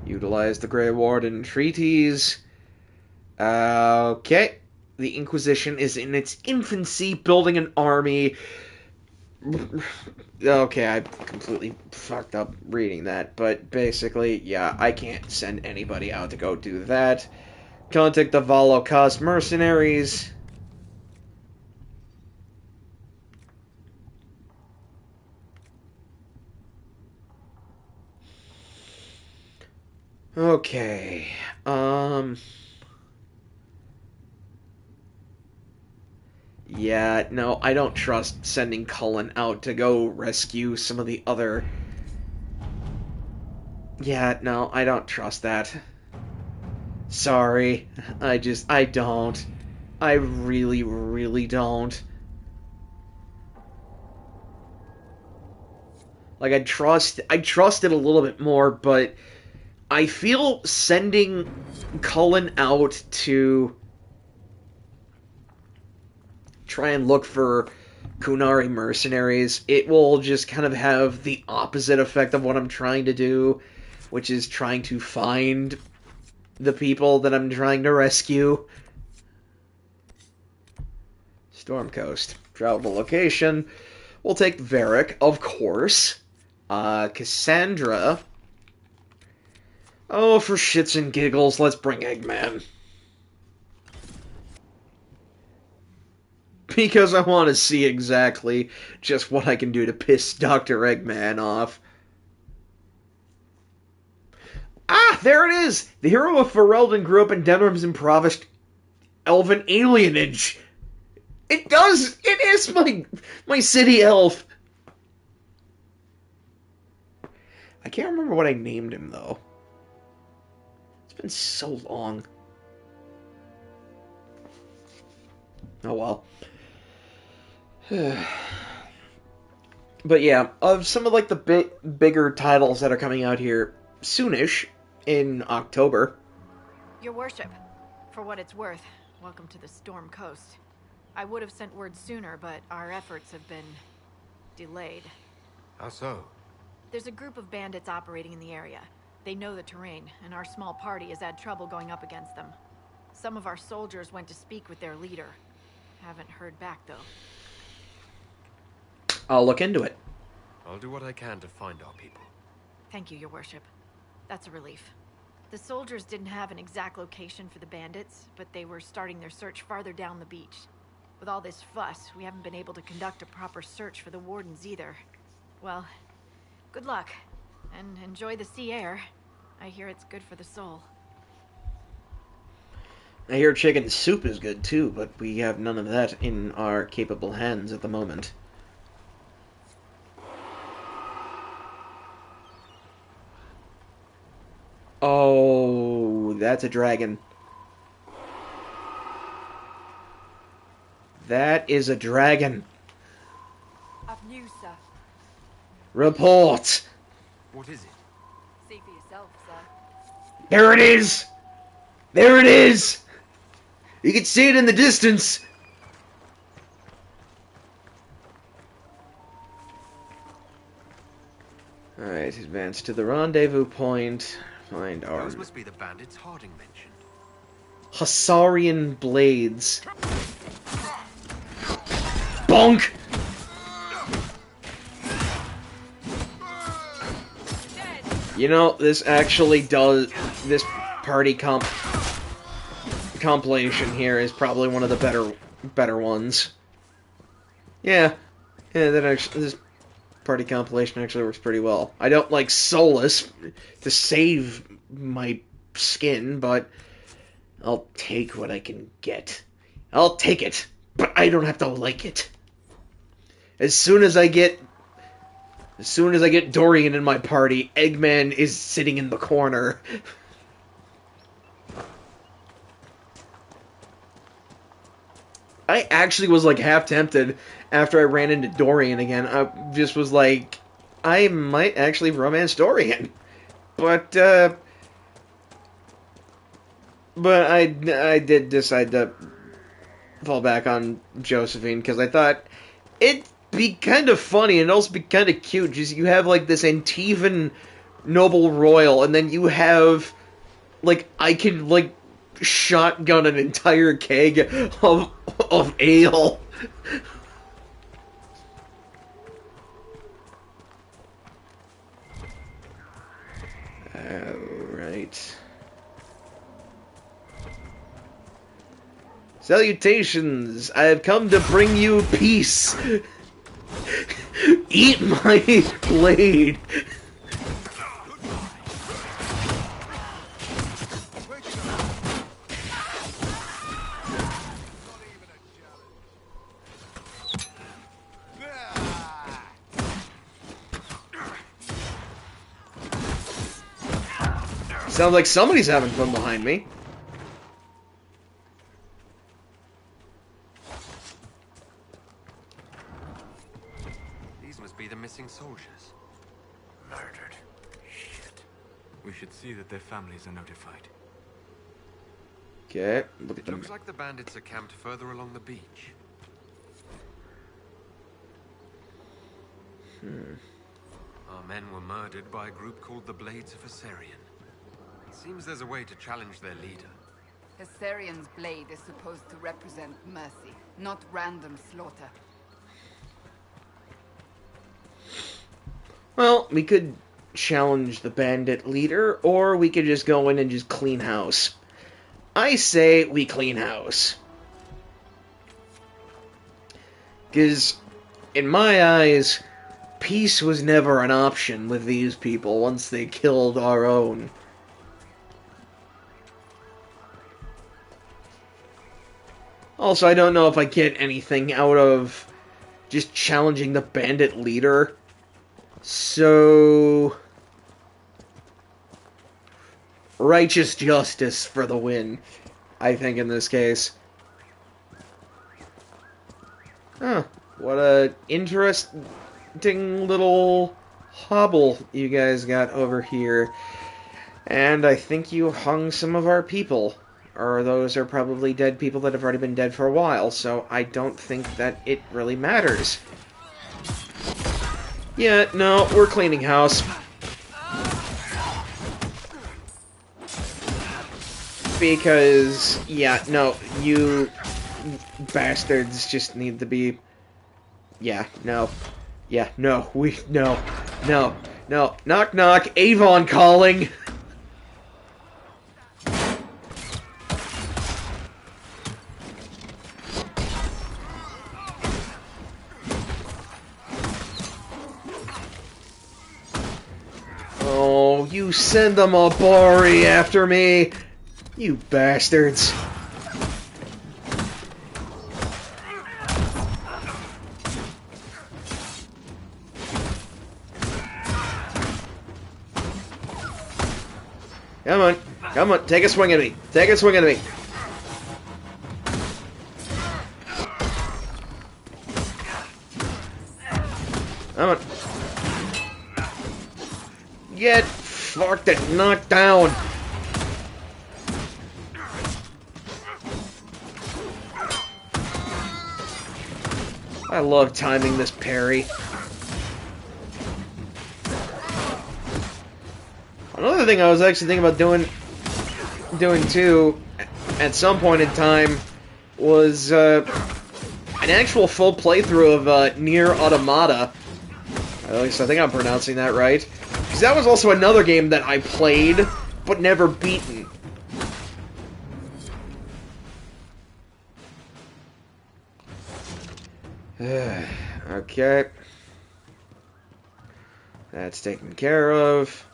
Utilize the Grey Warden treaties. Okay. The Inquisition is in its infancy, building an army, Okay, I completely fucked up reading that, but basically, yeah, I can't send anybody out to go do that. Contact the Volocast mercenaries. Okay, yeah, no, I don't trust sending Cullen out to go rescue some of the other... Yeah, no, I don't trust that. Sorry. I don't. I really, really don't. Like, I trust it a little bit more, but I feel sending Cullen out to try and look for Kunari mercenaries, it will just kind of have the opposite effect of what I'm trying to do, which is trying to find the people that I'm trying to rescue. Storm Coast. Travelable location. We'll take Varric, of course. Cassandra. Oh, for shits and giggles, let's bring Eggman. Because I want to see exactly just what I can do to piss Dr. Eggman off. Ah, there it is! The hero of Ferelden grew up in Denram's impoverished elven alienage. It does! It is my city elf! I can't remember what I named him, though. It's been so long. Oh well. But yeah, of some of like the bigger titles that are coming out here soonish in October. Your worship, for what it's worth, welcome to the Storm Coast. I would have sent word sooner, but our efforts have been delayed. How so? There's a group of bandits operating in the area. They know the terrain, and our small party has had trouble going up against them. Some of our soldiers went to speak with their leader. Haven't heard back, though. I'll look into it. I'll do what I can to find our people. Thank you, your worship. That's a relief. The soldiers didn't have an exact location for the bandits, but they were starting their search farther down the beach. With all this fuss, we haven't been able to conduct a proper search for the wardens either. Well, good luck, and enjoy the sea air. I hear it's good for the soul. I hear chicken soup is good too, but we have none of that in our capable hands at the moment. Oh, that's a dragon. That is a dragon. I've news, sir. Report! What is it? See for yourself, sir. There it is! There it is! You can see it in the distance! Alright, advance to the rendezvous point. Find our... Those must be the bandits Harding mentioned. Hussarian blades. Bonk! You know, this actually does... This party compilation here is probably one of the better ones. Yeah, that actually... This party compilation actually works pretty well. I don't like Solus to save my skin, but I'll take what I can get. I'll take it, but I don't have to like it. As soon as I get Dorian in my party, Eggman is sitting in the corner. I actually was like half tempted after I ran into Dorian again. I just was like, I might actually romance Dorian. But I did decide to fall back on Josephine because I thought it'd be kind of funny and also be kind of cute. Just you have like this Antivan noble royal, and then you have like I can like shotgun an entire keg of ale. Alright. Salutations! I have come to bring you peace! Eat my blade! Sounds like somebody's having fun behind me. These must be the missing soldiers. Murdered. Shit. We should see that their families are notified. Okay, look at It them. looks like the bandits are camped further along the beach. Our men were murdered by a group called the Blades of Assyrian. Seems there's a way to challenge their leader. Hessarian's blade is supposed to represent mercy, not random slaughter. Well, we could challenge the bandit leader, or we could just go in and just clean house. I say we clean house. Because, in my eyes, peace was never an option with these people once they killed our own. Also, I don't know if I get anything out of just challenging the bandit leader. So, righteous justice for the win, I think, in this case. Huh, what a interesting little hobble you guys got over here. And I think you hung some of our people. Or those are probably dead people that have already been dead for a while, so I don't think that it really matters. Yeah, no, we're cleaning house. Because, yeah, no, you bastards just need to be... Yeah, no. Yeah, no, no. Knock, knock, Avon calling! Oh, you send them a Bari after me! You bastards. Come on, take a swing at me. Take a swing at me. Come on. Get fucked and knocked down. I love timing this parry. Another thing I was actually thinking about doing too, at some point in time, was an actual full playthrough of Nier Automata. At least I think I'm pronouncing that right. Because that was also another game that I played, but never beaten. Okay. That's taken care of.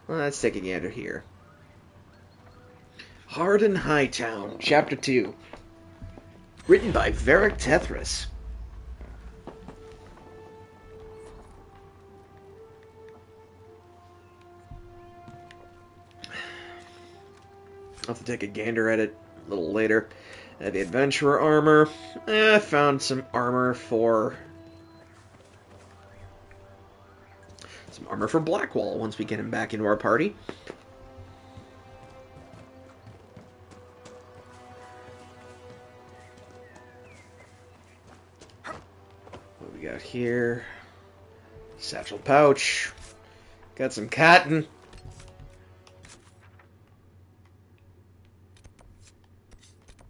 Let's take a gander here. Harden Hightown, Chapter 2. Written by Varric Tethras. I'll have to take a gander at it a little later. The adventurer armor. I found some armor for... Blackwall once we get him back into our party. What we got here? Satchel pouch. Got some cotton.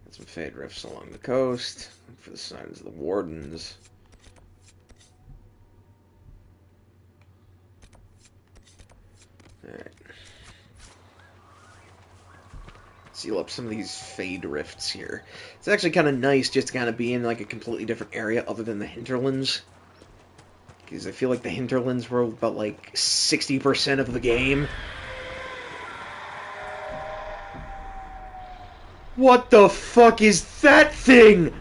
Got some fade rifts along the coast. For the signs of the wardens. Alright. seal up some of these fade rifts here. It's actually kind of nice just to kind of be in like a completely different area other than the hinterlands. Because I feel like the hinterlands were about like 60% of the game. What the fuck is that thing?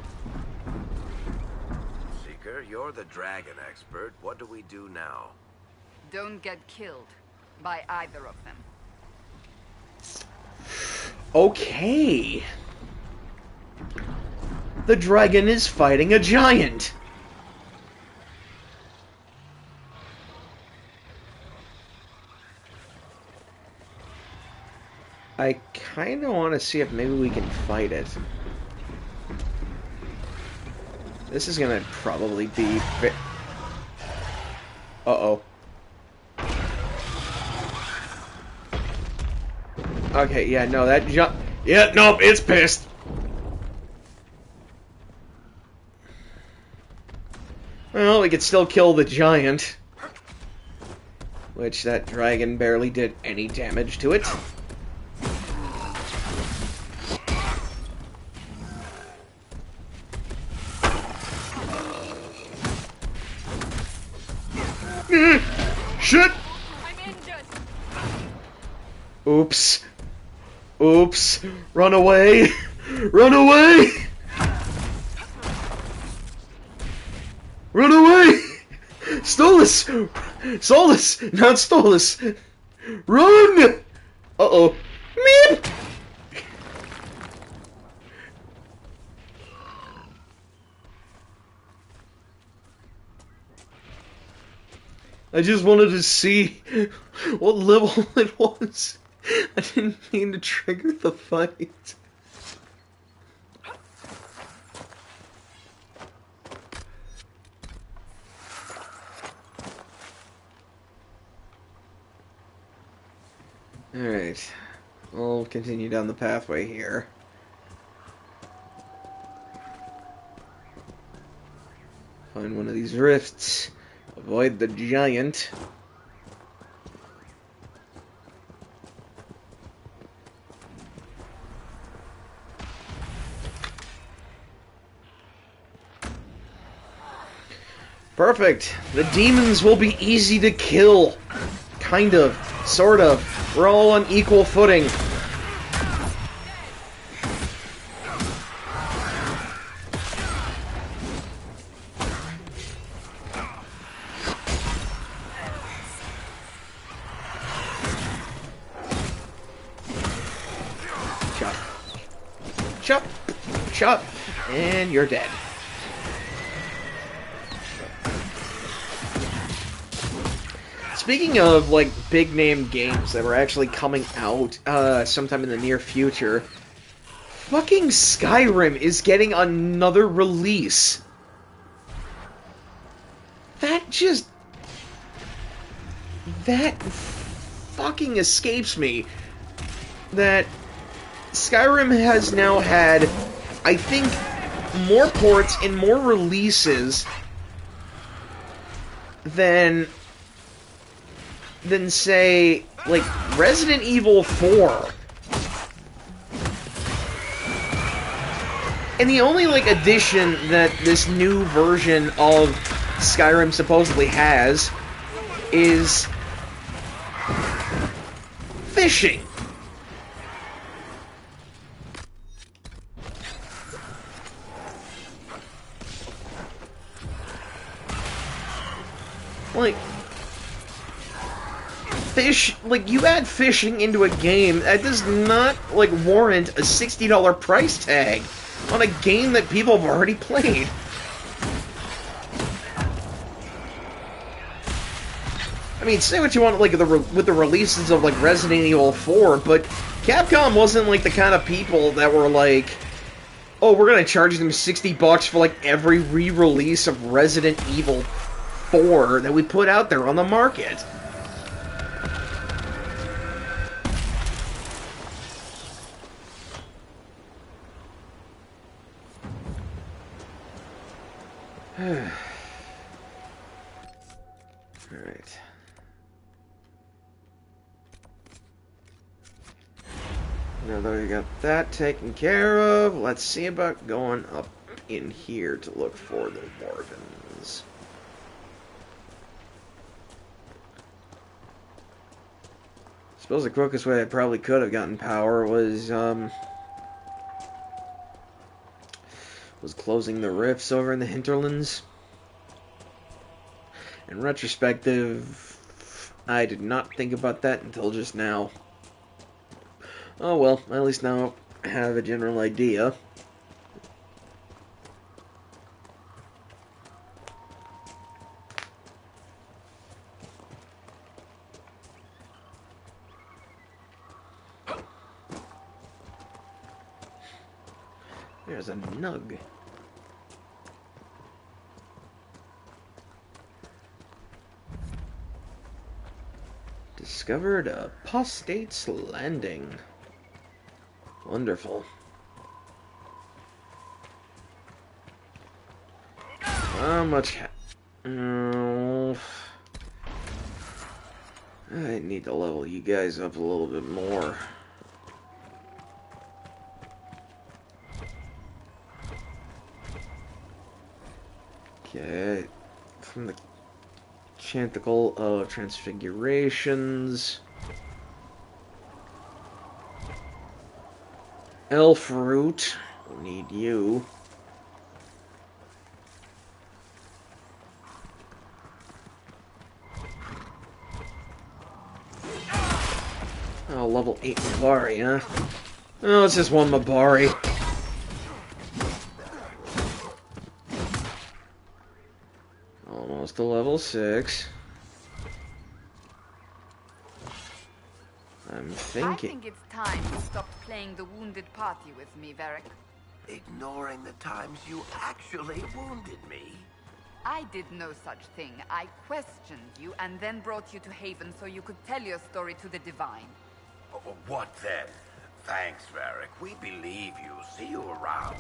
Seeker, you're the dragon expert. What do we do now? Don't get killed by either of them. Okay. The dragon is fighting a giant. I kind of want to see if maybe we can fight it. This is going to probably be... Uh-oh. Okay, yeah, no, that jump... Yeah, nope, it's pissed. Well, we could still kill the giant. Which that dragon barely did any damage to it. Shit! I'm injured. Oops. Oops. Run away! Run away! Run away! Stolas! Solus! Not Stolas! Run! Uh-oh. Meep! I just wanted to see what level it was. I didn't mean to trigger the fight. Alright. We'll continue down the pathway here. Find one of these rifts. Avoid the giant. Perfect. The demons will be easy to kill. Kind of. Sort of. We're all on equal footing. Chop. Chop. Chop. And you're dead. Speaking of, like, big-name games that were actually coming out sometime in the near future, fucking Skyrim is getting another release. That fucking escapes me. That Skyrim has now had, I think, more ports and more releases than say, like, Resident Evil 4. And the only, like, addition that this new version of Skyrim supposedly has is fishing. Like, you add fishing into a game, that does not, like, warrant a $60 price tag on a game that people have already played. I mean, say what you want, like, with the releases of, like, Resident Evil 4, but Capcom wasn't, like, the kind of people that were like, oh, we're gonna charge them $60 for, like, every re-release of Resident Evil 4 that we put out there on the market. Alright. Now that we got that taken care of, let's see about going up in here to look for the wardens. I suppose the quickest way I probably could have gotten power was closing the rifts over in the hinterlands. In retrospective, I did not think about that until just now. Oh well, at least now I have a general idea. There's a nug. Discovered Apostate's Landing. Wonderful. How much? Oh, I need to level you guys up a little bit more. Okay, from the Chanticle of Transfigurations. Elf Root, we'll need you. Oh, level 8 Mabari, huh? Oh, it's just one Mabari. Almost to level 6. I think it's time you stopped playing the wounded party with me, Varric. Ignoring the times you actually wounded me. I did no such thing. I questioned you and then brought you to Haven so you could tell your story to the Divine. What then? Thanks, Varric. We believe you. See you around.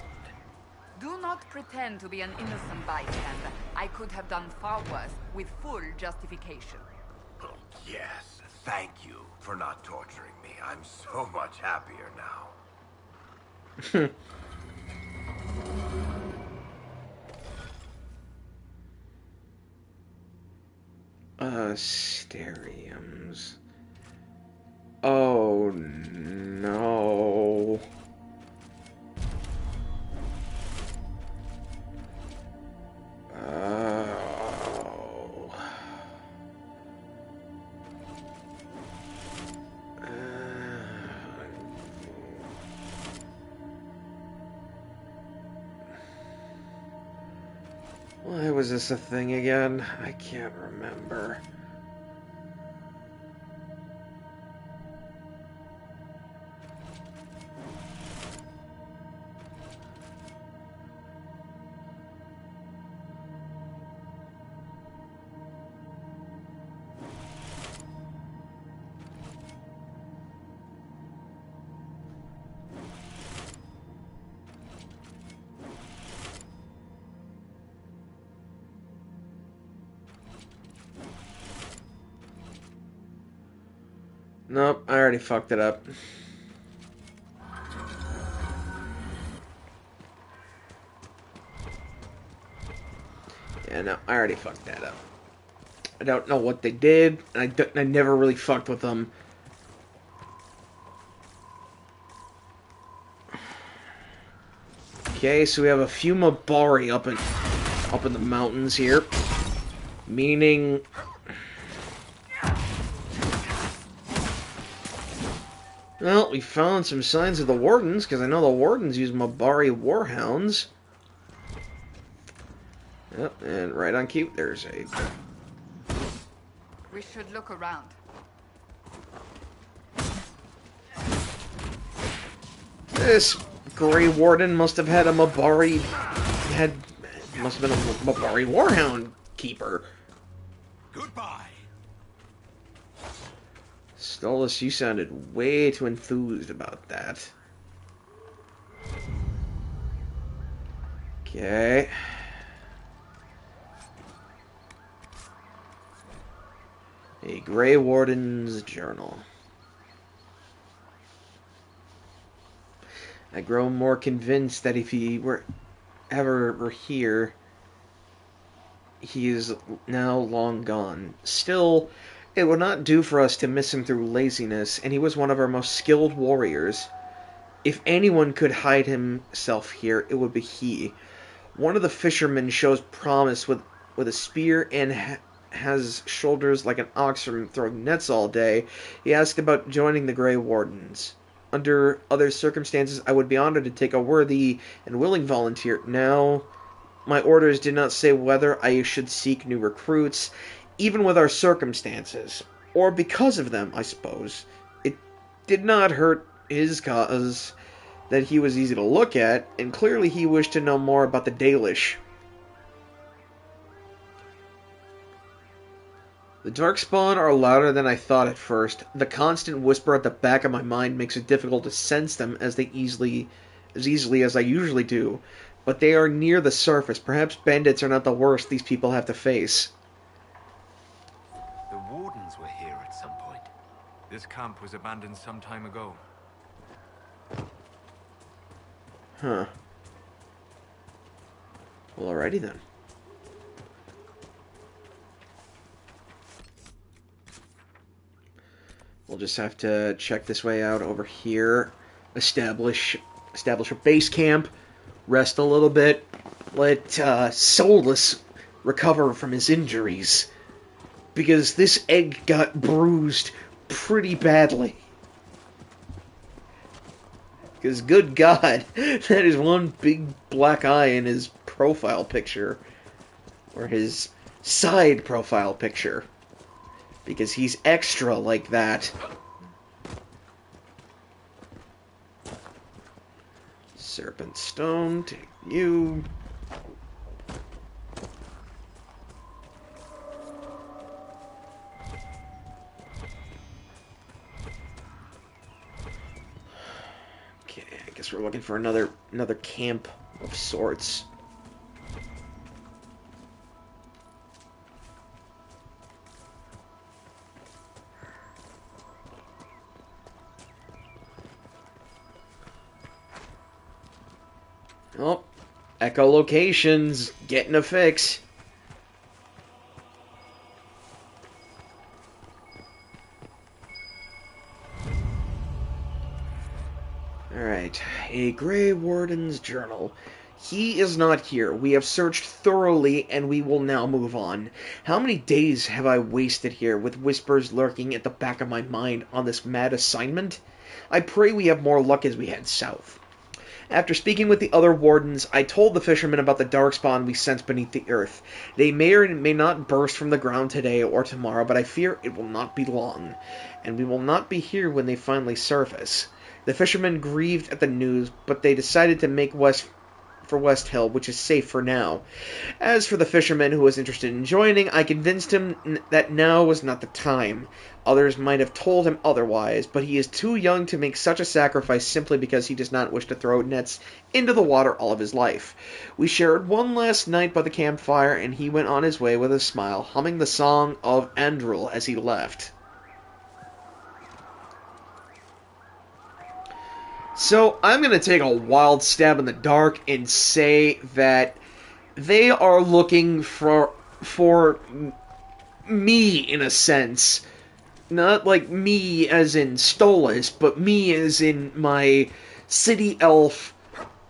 Do not pretend to be an innocent bystander. I could have done far worse, with full justification. Oh, yes. Thank you for not torturing me. I'm so much happier now. Asteriums. Oh no. Oh. Why was this a thing again? I can't remember. Nope, I already fucked it up. Yeah, no, I already fucked that up. I don't know what they did. I never really fucked with them. Okay, so we have a few Mabari up in the mountains here, meaning. Well, we found some signs of the Wardens, because I know the Wardens use Mabari Warhounds. Yep, and right on cue, there's a... We should look around. This Grey Warden must have had a Mabari... must have been a Mabari Warhound keeper. Goodbye. Stolas, you sounded way too enthused about that. Okay. A Grey Warden's Journal. I grow more convinced that if he were here, he is now long gone. Still, it would not do for us to miss him through laziness, and he was one of our most skilled warriors. If anyone could hide himself here, it would be he. One of the fishermen shows promise with a spear and has shoulders like an ox from throwing nets all day. He asked about joining the Grey Wardens. Under other circumstances, I would be honored to take a worthy and willing volunteer. Now, my orders did not say whether I should seek new recruits, even with our circumstances, or because of them, I suppose. It did not hurt his cause that he was easy to look at, and clearly he wished to know more about the Dalish. The Darkspawn are louder than I thought at first. The constant whisper at the back of my mind makes it difficult to sense them as easily as I usually do. But they are near the surface. Perhaps bandits are not the worst these people have to face. The Wardens were here at some point. This camp was abandoned some time ago. Huh. Well, alrighty then. We'll just have to check this way out over here. Establish a base camp. Rest a little bit. Let Soulless recover from his injuries. Because this egg got bruised pretty badly. Because, good God, that is one big black eye in his profile picture. Or his side profile picture. Because he's extra like that. Serpent Stone, take you. Okay, I guess we're looking for another camp of sorts. Oh, echolocation's getting a fix. Alright, a Grey Warden's journal. He is not here. We have searched thoroughly, and we will now move on. How many days have I wasted here, with whispers lurking at the back of my mind on this mad assignment? I pray we have more luck as we head south. After speaking with the other wardens, I told the fishermen about the darkspawn we sensed beneath the earth. They may or may not burst from the ground today or tomorrow, but I fear it will not be long, and we will not be here when they finally surface. The fishermen grieved at the news, but they decided to make for West Hill, which is safe for now. As for the fisherman who was interested in joining, I convinced him that now was not the time. Others might have told him otherwise, but he is too young to make such a sacrifice simply because he does not wish to throw nets into the water all of his life. We shared one last night by the campfire, and he went on his way with a smile, humming the song of Andril as he left. So, I'm going to take a wild stab in the dark and say that they are looking for me, in a sense. Not like me as in Stolas, but me as in my city elf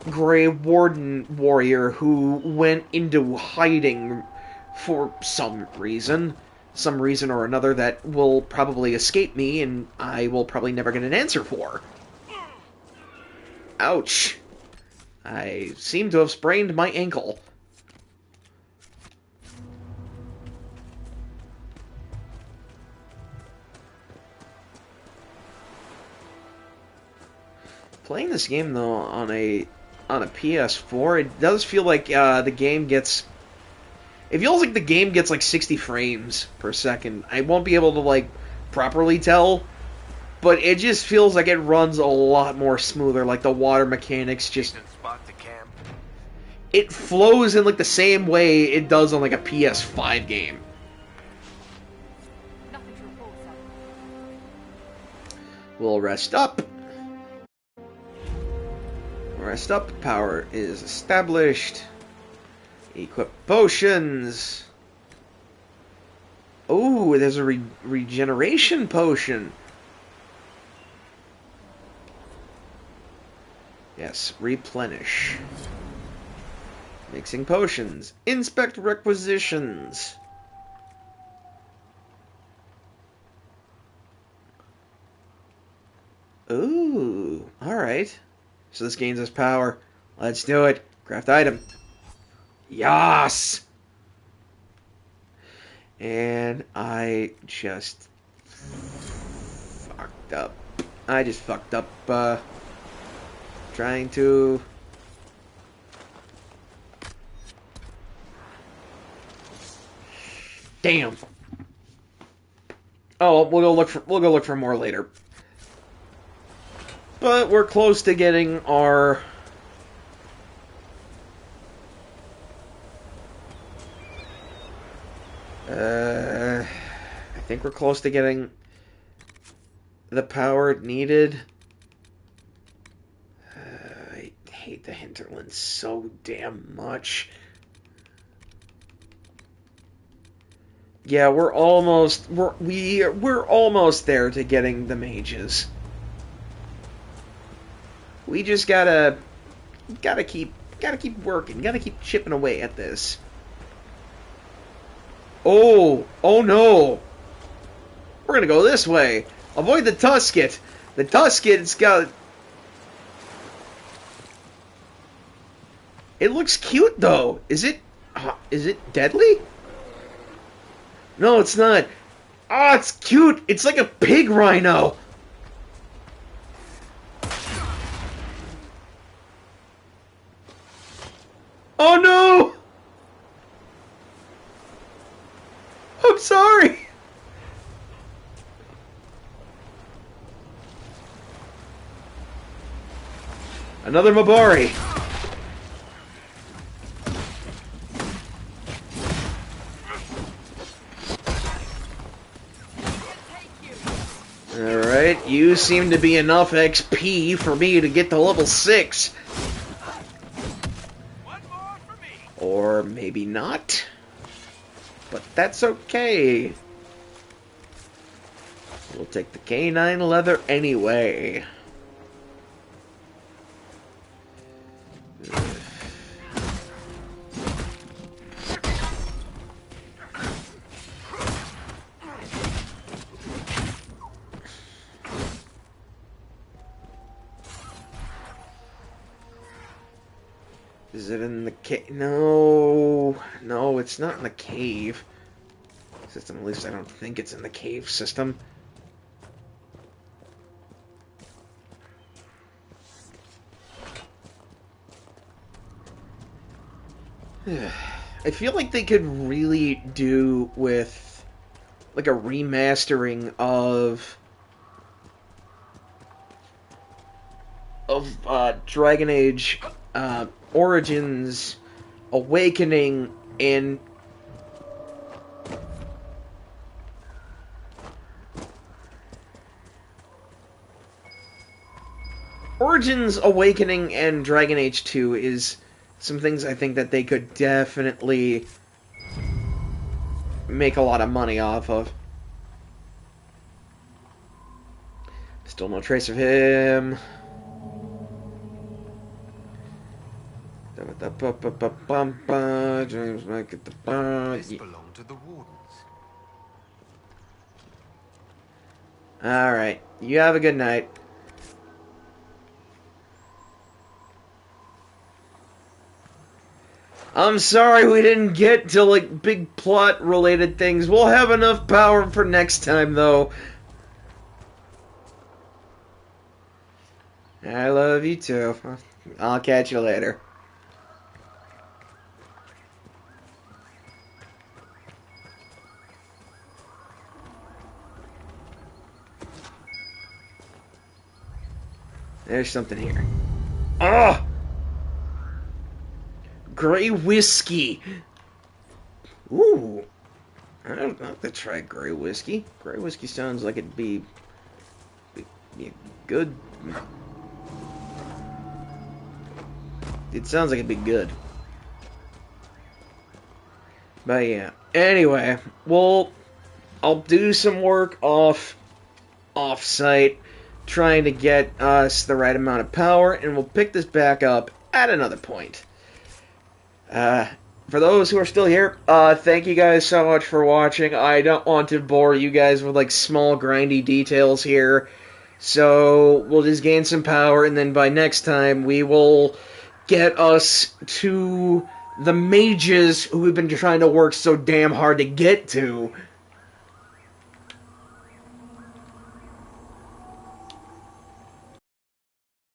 Grey Warden warrior who went into hiding for some reason or another that will probably escape me and I will probably never get an answer for. Ouch. I seem to have sprained my ankle. Playing this game, though, on a PS4, it does feel like the game gets... It feels like the game gets, like, 60 frames per second. I won't be able to, like, properly tell... But it just feels like it runs a lot more smoother, like the water mechanics just... Spot to camp. It flows in like the same way it does on like a PS5 game. Nothing to report, sir. We'll rest up. Rest up. Power is established. Equip potions. Oh, there's a regeneration potion. Yes, replenish. Mixing potions. Inspect requisitions. Ooh, alright. So this gains us power. Let's do it. Craft item. Yas! And I just fucked up. I just fucked up, trying to... Damn. Oh, we'll go look for more later. But we're close to getting our... I think we're close to getting the power needed. I hate the hinterlands so damn much. Yeah, we're almost there to getting the mages. We just gotta keep working, gotta keep chipping away at this. Oh no! We're gonna go this way. Avoid the Tusket. The Tusket's got... It looks cute though. Is it deadly? No, it's not. Ah, it's cute. It's like a pig rhino. Oh no! I'm sorry. Another Mabari. Alright, you seem to be enough XP for me to get to level 6. Or maybe not. But that's okay. We'll take the canine leather anyway. Is it in the cave? No, it's not in the cave system. At least I don't think it's in the cave system. I feel like they could really do with like a remastering of Dragon Age Origins, Awakening, and Origins, Awakening, and Dragon Age 2 is some things I think that they could definitely make a lot of money off of. Still no trace of him. James might get the bar. This belonged to the wardens. Alright, you have a good night. I'm sorry we didn't get to, like, big plot-related things. We'll have enough power for next time, though. I love you, too. I'll catch you later. There's something here. Ah! Grey whiskey. Ooh. I don't have to try grey whiskey. Grey whiskey sounds like it'd be good. It sounds like it'd be good. But yeah. Anyway, I'll do some work off-site, trying to get us the right amount of power, and we'll pick this back up at another point. For those who are still here, thank you guys so much for watching. I don't want to bore you guys with, like, small, grindy details here. So, we'll just gain some power, and then by next time, we will get us to the mages who we've been trying to work so damn hard to get to.